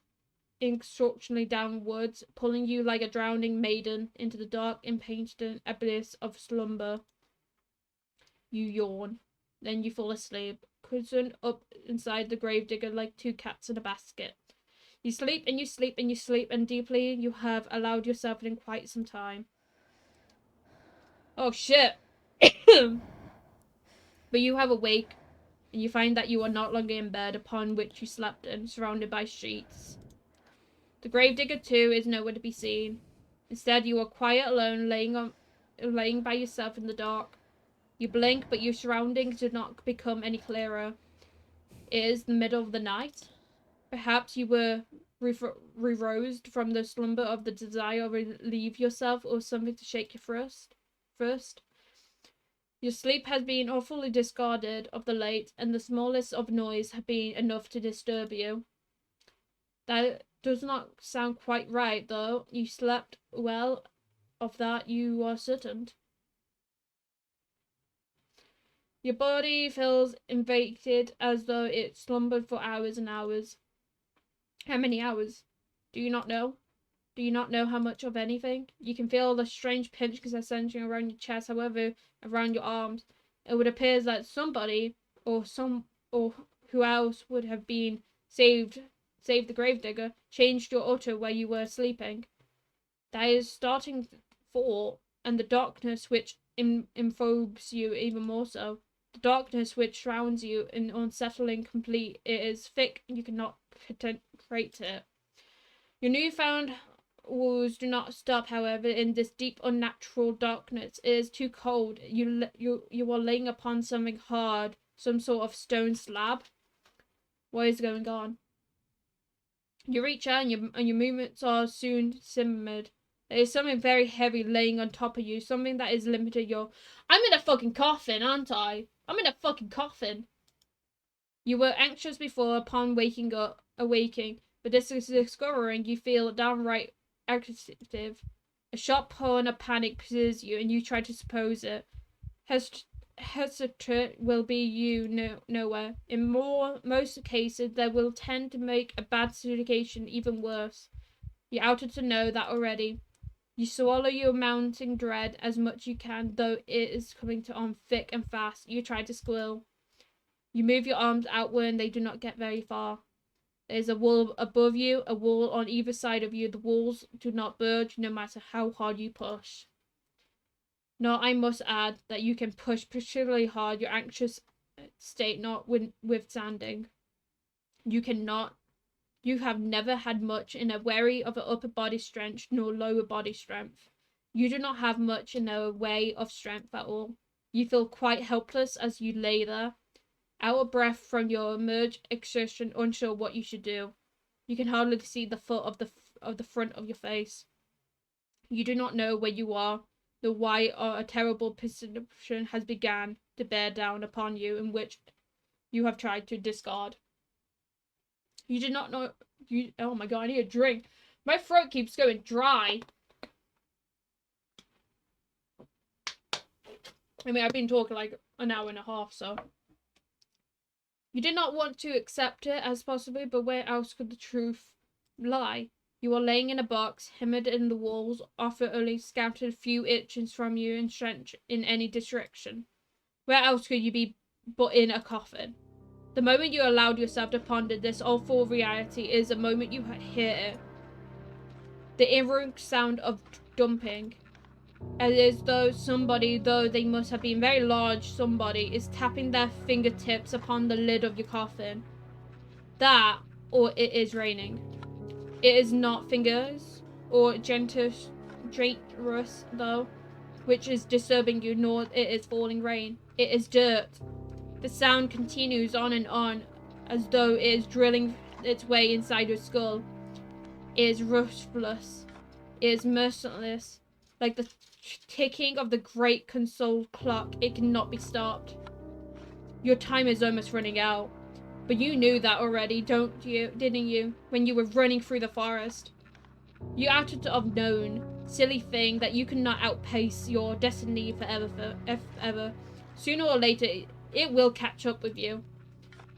instructionally downwards, pulling you like a drowning maiden into the dark, impatient abyss of slumber. You yawn. Then you fall asleep, cushioned up inside the Gravedigger like two cats in a basket. You sleep and you sleep and you sleep, and deeply you have allowed yourself in quite some time. Oh shit! But you have awake, and you find that you are not longer in bed upon which you slept in, surrounded by sheets. The Gravedigger, too, is nowhere to be seen. Instead, you are quiet alone, laying by yourself in the dark. You blink, but your surroundings do not become any clearer. It is the middle of the night. Perhaps you were re-rosed from the slumber of the desire to relieve yourself, or something to shake you first. Your sleep has been awfully discarded of the late, and the smallest of noise has been enough to disturb you. That does not sound quite right, though. You slept well, of that you are certain. Your body feels invaded as though it slumbered for hours and hours. How many hours? Do you not know? Do you not know how much of anything? You can feel the strange pinch centering around your chest, however, around your arms. It would appear that somebody, or who else would have been saved the Gravedigger, changed your auto where you were sleeping. That is starting thought, and the darkness which enfolds you even more so. The darkness which surrounds you in unsettling complete. It is thick, you cannot penetrate it. Your newfound woes do not stop, however, in this deep unnatural darkness. It is too cold. You are laying upon something hard, some sort of stone slab. What is going on? You reach out, and your movements are soon simmered. There is something very heavy laying on top of you, something that is limited your... I'm in a fucking coffin, aren't I? I'm in a fucking coffin. You were anxious before upon awaking, but this is discovering you feel downright agitative. A sharp pull and a panic possesses you, and you try to suppose it. Hesitate will be you nowhere. In most cases, they will tend to make a bad situation even worse. You ought to know that already. You swallow your mounting dread as much as you can, though it is coming on thick and fast. You try to squeal. You move your arms outward, and they do not get very far. There is a wall above you, a wall on either side of you. The walls do not budge, no matter how hard you push. Nor, I must add, that you can push particularly hard, your anxious state notwithstanding. You cannot. You have never had much in a way of upper body strength nor lower body strength. You do not have much in the way of strength at all. You feel quite helpless as you lay there, out of breath from your merged exertion, unsure what you should do. You can hardly see the foot of the front of your face. You do not know where you are, nor why a terrible perception has begun to bear down upon you, in which you have tried to discard. You do not know. Oh my god, I need a drink. My throat keeps going dry. I mean, I've been talking like an hour and a half, so. You did not want to accept it as possible, but where else could the truth lie? You are laying in a box, hammered in the walls, offer only scattered a few inches from you and stretched in any direction. Where else could you be but in a coffin? The moment you allowed yourself to ponder this awful reality is the moment you hear it. The eerie sound of dumping. As though somebody, though they must have been very large, somebody is tapping their fingertips upon the lid of your coffin. That, or it is raining. It is not fingers, or gentle, though, which is disturbing you, nor it is falling rain. It is dirt. The sound continues on, as though it is drilling its way inside your skull. It is ruthless. It is merciless. Like the ticking of the great console clock, it cannot be stopped. Your time is almost running out. But you knew that already, didn't you, when you were running through the forest? You ought to have known, silly thing, that you could not outpace your destiny forever. Sooner or later, it will catch up with you.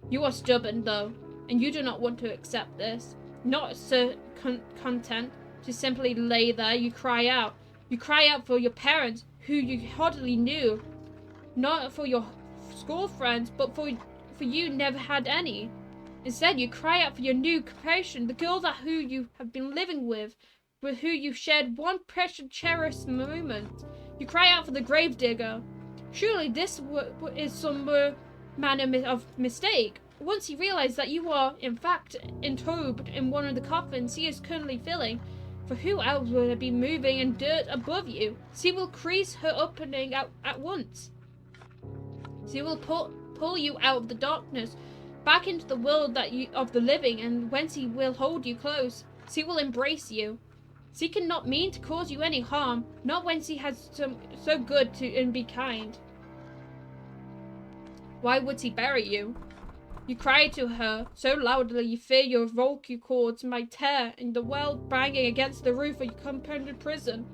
You are stubborn, though, and you do not want to accept this. Not content to simply lay there, you cry out. You cry out for your parents, who you hardly knew. Not for your school friends, but for you never had any. Instead, you cry out for your new companion, the girl who you have been living with who you shared one precious, cherished moment. You cry out for the Gravedigger. Surely this is some manner of mistake. Once he realized that you are, in fact, entombed in one of the coffins he is currently filling, for who else would be moving in dirt above you? She will crease her opening at once. She will pull you out of the darkness, back into the world of the living, and whence he will hold you close. She will embrace you. She cannot mean to cause you any harm, not when she has so good and be kind. Why would he bury you? You cry to her so loudly you fear your vocal cords might tear in the world banging against the roof of your compounded prison.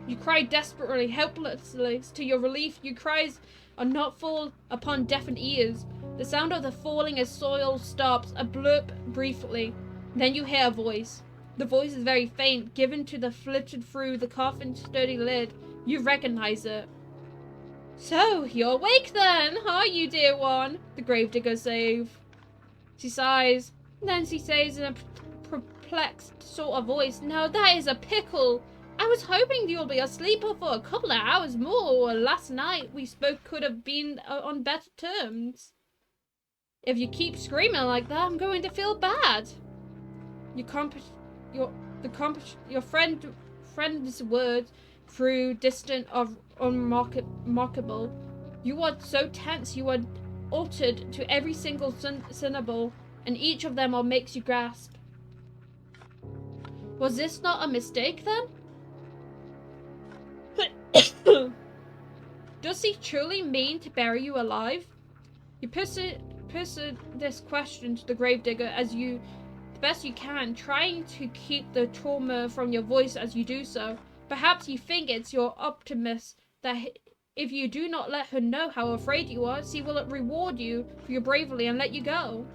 You cry desperately, helplessly. To your relief, your cries are not fall upon deafened ears. The sound of the falling as soil stops, a blurb briefly. Then you hear a voice. The voice is very faint, given to the flitted through the coffin's sturdy lid. You recognize it. So, you're awake then, are you, dear one? The Gravedigger says. She sighs. Then she says in a perplexed sort of voice, "Now that is a pickle. I was hoping you'll be asleep for a couple of hours more. Last night we spoke could have been on better terms. If you keep screaming like that, I'm going to feel bad." Your friend's words through distant of unmarkable. You are so tense you are altered to every single syllable, and each of them makes you gasp. Was this not a mistake then? Does he truly mean to bury you alive? You pursue this question to the Gravedigger as the best you can, trying to keep the trauma from your voice as you do so. Perhaps you think it's your optimism that if you do not let her know how afraid you are, she will reward you for your bravery and let you go.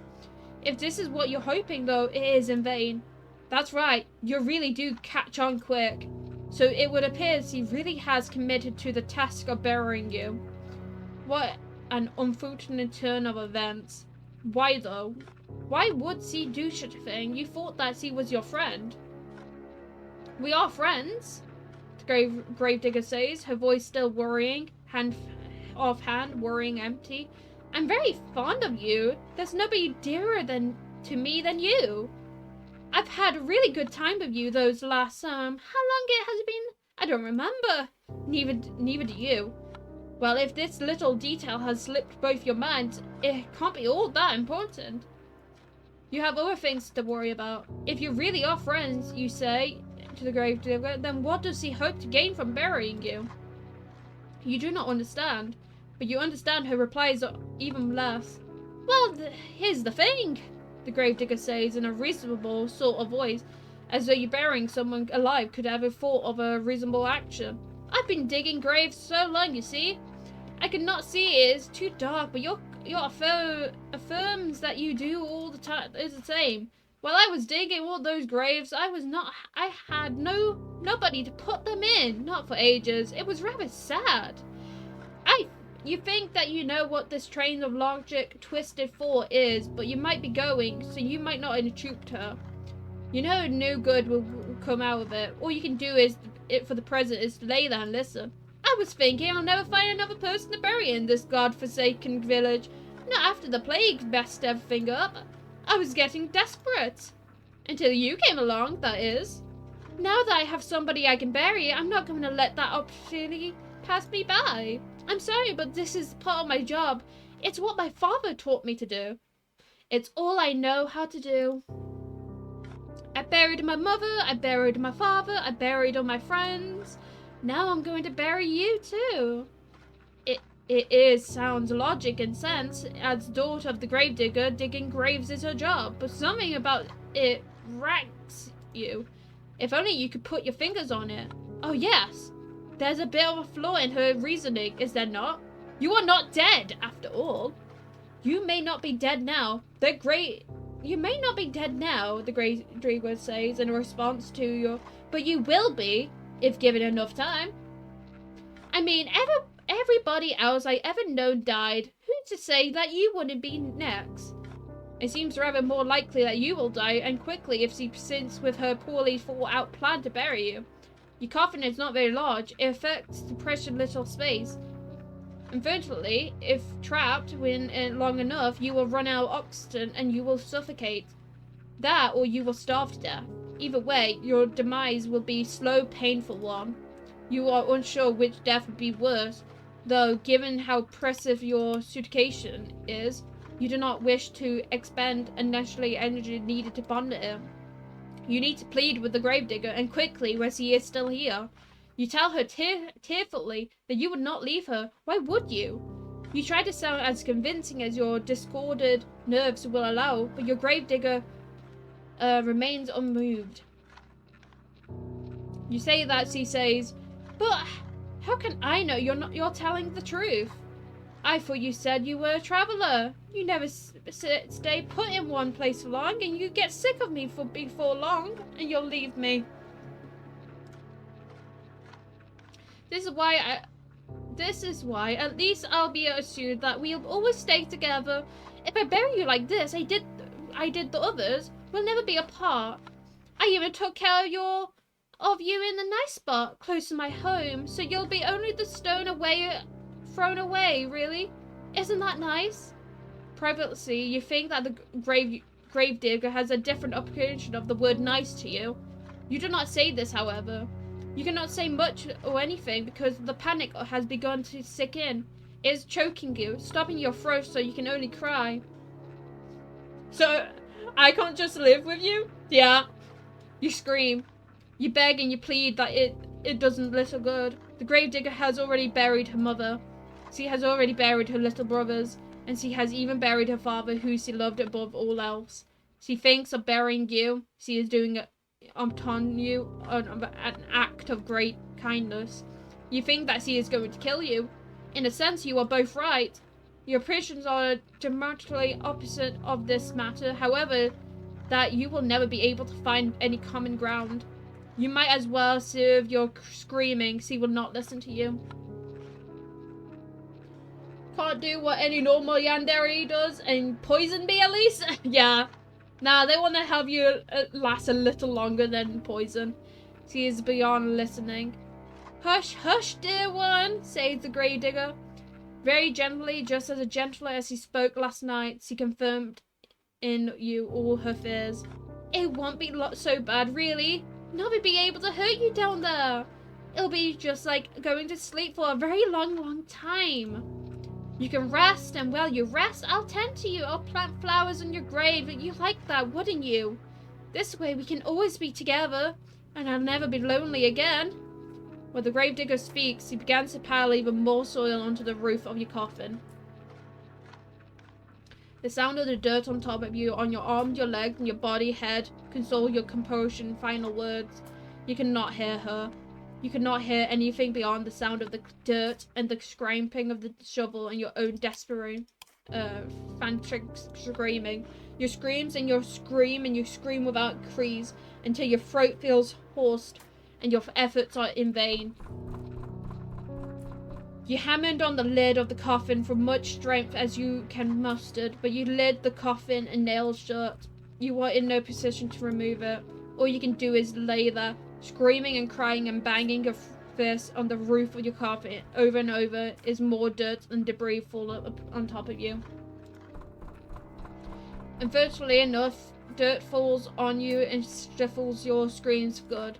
If this is what you're hoping, though, it is in vain. That's right, you really do catch on quick. So it would appear she really has committed to the task of burying you. What an unfortunate turn of events. Why, though? Why would she do such a thing? You thought that she was your friend. We are friends, the Gravedigger says, her voice still worrying, offhand, worrying empty. I'm very fond of you. There's nobody dearer to me than you. I've had a really good time with you those last, how long it has been? I don't remember. Neither do you. Well, if this little detail has slipped both your minds, it can't be all that important. You have other things to worry about. If you really are friends, you say, to the Gravedigger, then what does he hope to gain from burying you? You do not understand, but you understand her replies are even less. Well, here's the thing, the Gravedigger says in a reasonable sort of voice, as though you burying someone alive could have a thought of a reasonable action. I've been digging graves so long, you see. I cannot see it is too dark, but your affirms that you do all the time is the same. While I was digging all those graves, I had nobody to put them in, not for ages. It was rather sad. I You think that you know what this train of logic twisted for is, but you might be going, so you might not intrude her. You know no good will come out of it. All you can do is, for the present, is to lay there and listen. I was thinking I'll never find another person to bury in this godforsaken village. Not after the plague messed everything up. I was getting desperate. Until you came along, that is. Now that I have somebody I can bury, I'm not going to let that opportunity pass me by. I'm sorry, but this is part of my job. It's what my father taught me to do. It's all I know how to do. I buried my mother, I buried my father, I buried all my friends. Now I'm going to bury you too. It sounds logic and sense. As daughter of the gravedigger, digging graves is her job. But something about it wrecks you. If only you could put your fingers on it. Oh yes, there's a bit of a flaw in her reasoning, is there not? You are not dead, after all. You may not be dead now. You may not be dead now, the Gravedigger says in response to your, but you will be, if given enough time. I mean, everybody else I ever known died. Who's to say that you wouldn't be next? It seems rather more likely that you will die, and quickly, if she persists with her poorly thought out plan to bury you. Your coffin is not very large. It affects the precious little space. Unfortunately, if trapped long enough, you will run out of oxygen and you will suffocate. That, or you will starve to death. Either way, your demise will be a slow, painful one. You are unsure which death would be worse, though given how oppressive your situation is, you do not wish to expend unnecessary energy needed to ponder it. You need to plead with the Gravedigger, and quickly, while she is still here. You tell her tearfully that you would not leave her. Why would you? You try to sound as convincing as your discorded nerves will allow, but your Gravedigger remains unmoved. You say that, she says, but how can I know you're telling the truth? I thought you said you were a traveller. You never stay put in one place for long, and you get sick of me before long, and you'll leave me. This is why at least I'll be assured that we'll always stay together. If I bury you like this, I did the others, we'll never be apart. I even took care of you in the nice spot close to my home, so you'll be only the stone thrown away, really. Isn't that nice? Privately, you think that the Gravedigger has a different apprehension of the word nice to you. You do not say this, however. You cannot say much or anything because the panic has begun to sink in. It is choking you, stopping your throat so you can only cry. So, I can't just live with you? Yeah. You scream. You beg and you plead that it doesn't little good. The Gravedigger has already buried her mother. She has already buried her little brothers. And she has even buried her father, who she loved above all else. She thinks of burying you. She is doing it upon you an act of great kindness. You think that she is going to kill you. In a sense, you are both right. Your opinions are diametrically opposite of this matter, however, that you will never be able to find any common ground. You might as well serve your screaming. She will not listen to you. Can't do what any normal yandere does and poison me at least? Yeah. Nah, they want to have you last a little longer than poison. She is beyond listening. Hush, hush, dear one, says the Gravedigger. Very gently, just as gently as he spoke last night, she confirmed in you all her fears. It won't be so bad, really. Nobody be able to hurt you down there. It'll be just like going to sleep for a very long, long time. You can rest, and while you rest, I'll tend to you. I'll plant flowers on your grave. You like that, wouldn't you? This way we can always be together, and I'll never be lonely again. While the Gravedigger speaks, he begins to pile even more soil onto the roof of your coffin. The sound of the dirt on top of you, on your arms, your legs, and your body, head, console your composure and final words. You cannot hear her. You cannot hear anything beyond the sound of the dirt and the scraping of the shovel and your own desperate, frantic screaming. Your screams and your scream and you scream without crease until your throat feels hoarse and your efforts are in vain. You hammered on the lid of the coffin for much strength as you can muster, but you lid the coffin and nails shut. You are in no position to remove it. All you can do is lay there, screaming and crying and banging your fist on the roof of your coffin over and over as more dirt and debris fall up on top of you. Unfortunately enough, dirt falls on you and stifles your screams for good.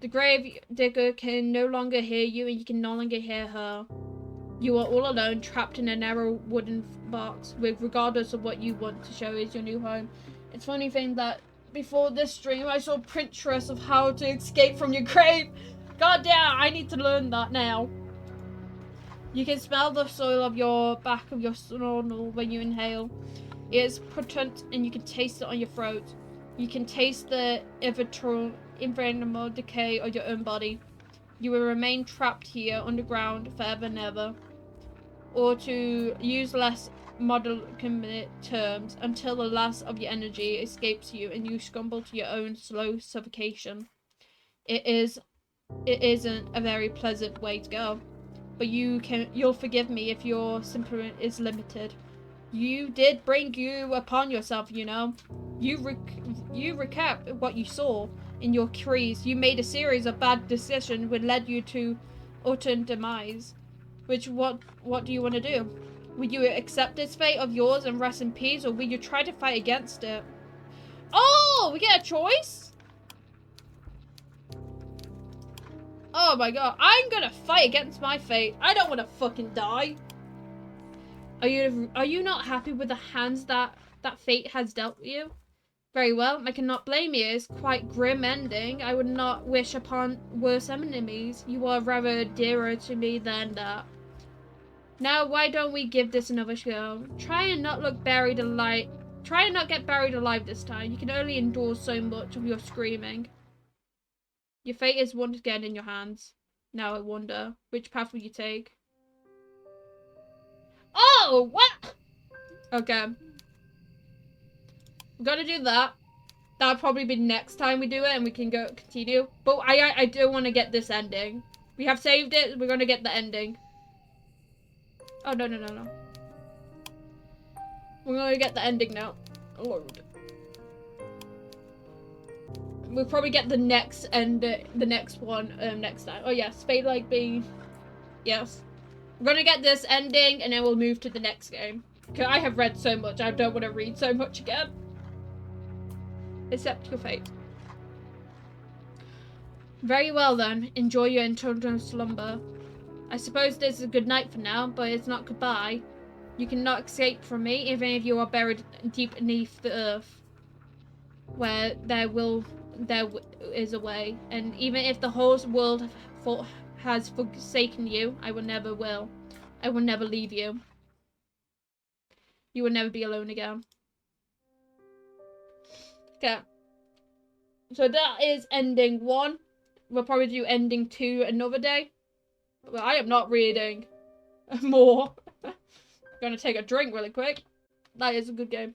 The Gravedigger can no longer hear you, and you can no longer hear her. You are all alone, trapped in a narrow wooden box, with regardless of what you want to show is your new home. It's funny thing that before this stream, I saw Pinterest of how to escape from your grave. God damn, I need to learn that now. You can smell the soil of your back of your snorkel when you inhale. It is potent, and you can taste it on your throat. You can taste the inevitable decay of your own body. You will remain trapped here underground forever and ever. Or to use less modern terms, until the last of your energy escapes you and you scramble to your own slow suffocation. It isn't a very pleasant way to go. But you'll forgive me if your temperament is limited. You did bring you upon yourself, you know. You recap what you saw in your crease. You made a series of bad decisions which led you to utter demise. What do you want to do? Will you accept this fate of yours and rest in peace, or will you try to fight against it? Oh, we get a choice? Oh my god, I'm gonna fight against my fate. I don't want to fucking die. Are you not happy with the hands that fate has dealt you? Very well, I cannot blame you. It's quite grim ending. I would not wish upon worse enemies. You are rather dearer to me than that. Now, why don't we give this another go? Try and not get buried alive this time. You can only endure so much of your screaming. Your fate is once again in your hands. Now I wonder, which path will you take? Oh, what? Okay. We're gonna do that. That'll probably be next time we do it and we can go continue. But I do want to get this ending. We have saved it. We're gonna get the ending. Oh, no. We're gonna get the ending now. Lord. We'll probably get the next one next time. Oh yeah, Spade like being. Yes. We're gonna get this ending and then we'll move to the next game. Because I have read so much, I don't want to read so much again. Accept your fate. Very well then, enjoy your eternal slumber. I suppose this is a good night for now, but it's not goodbye. You cannot escape from me, even if you are buried deep beneath the earth. Where there is a way. And even if the whole world has forsaken you, I will never leave you. You will never be alone again. Okay. So that is ending 1. We'll probably do ending 2 another day. But I am not reading more. I'm gonna take a drink really quick. That is a good game.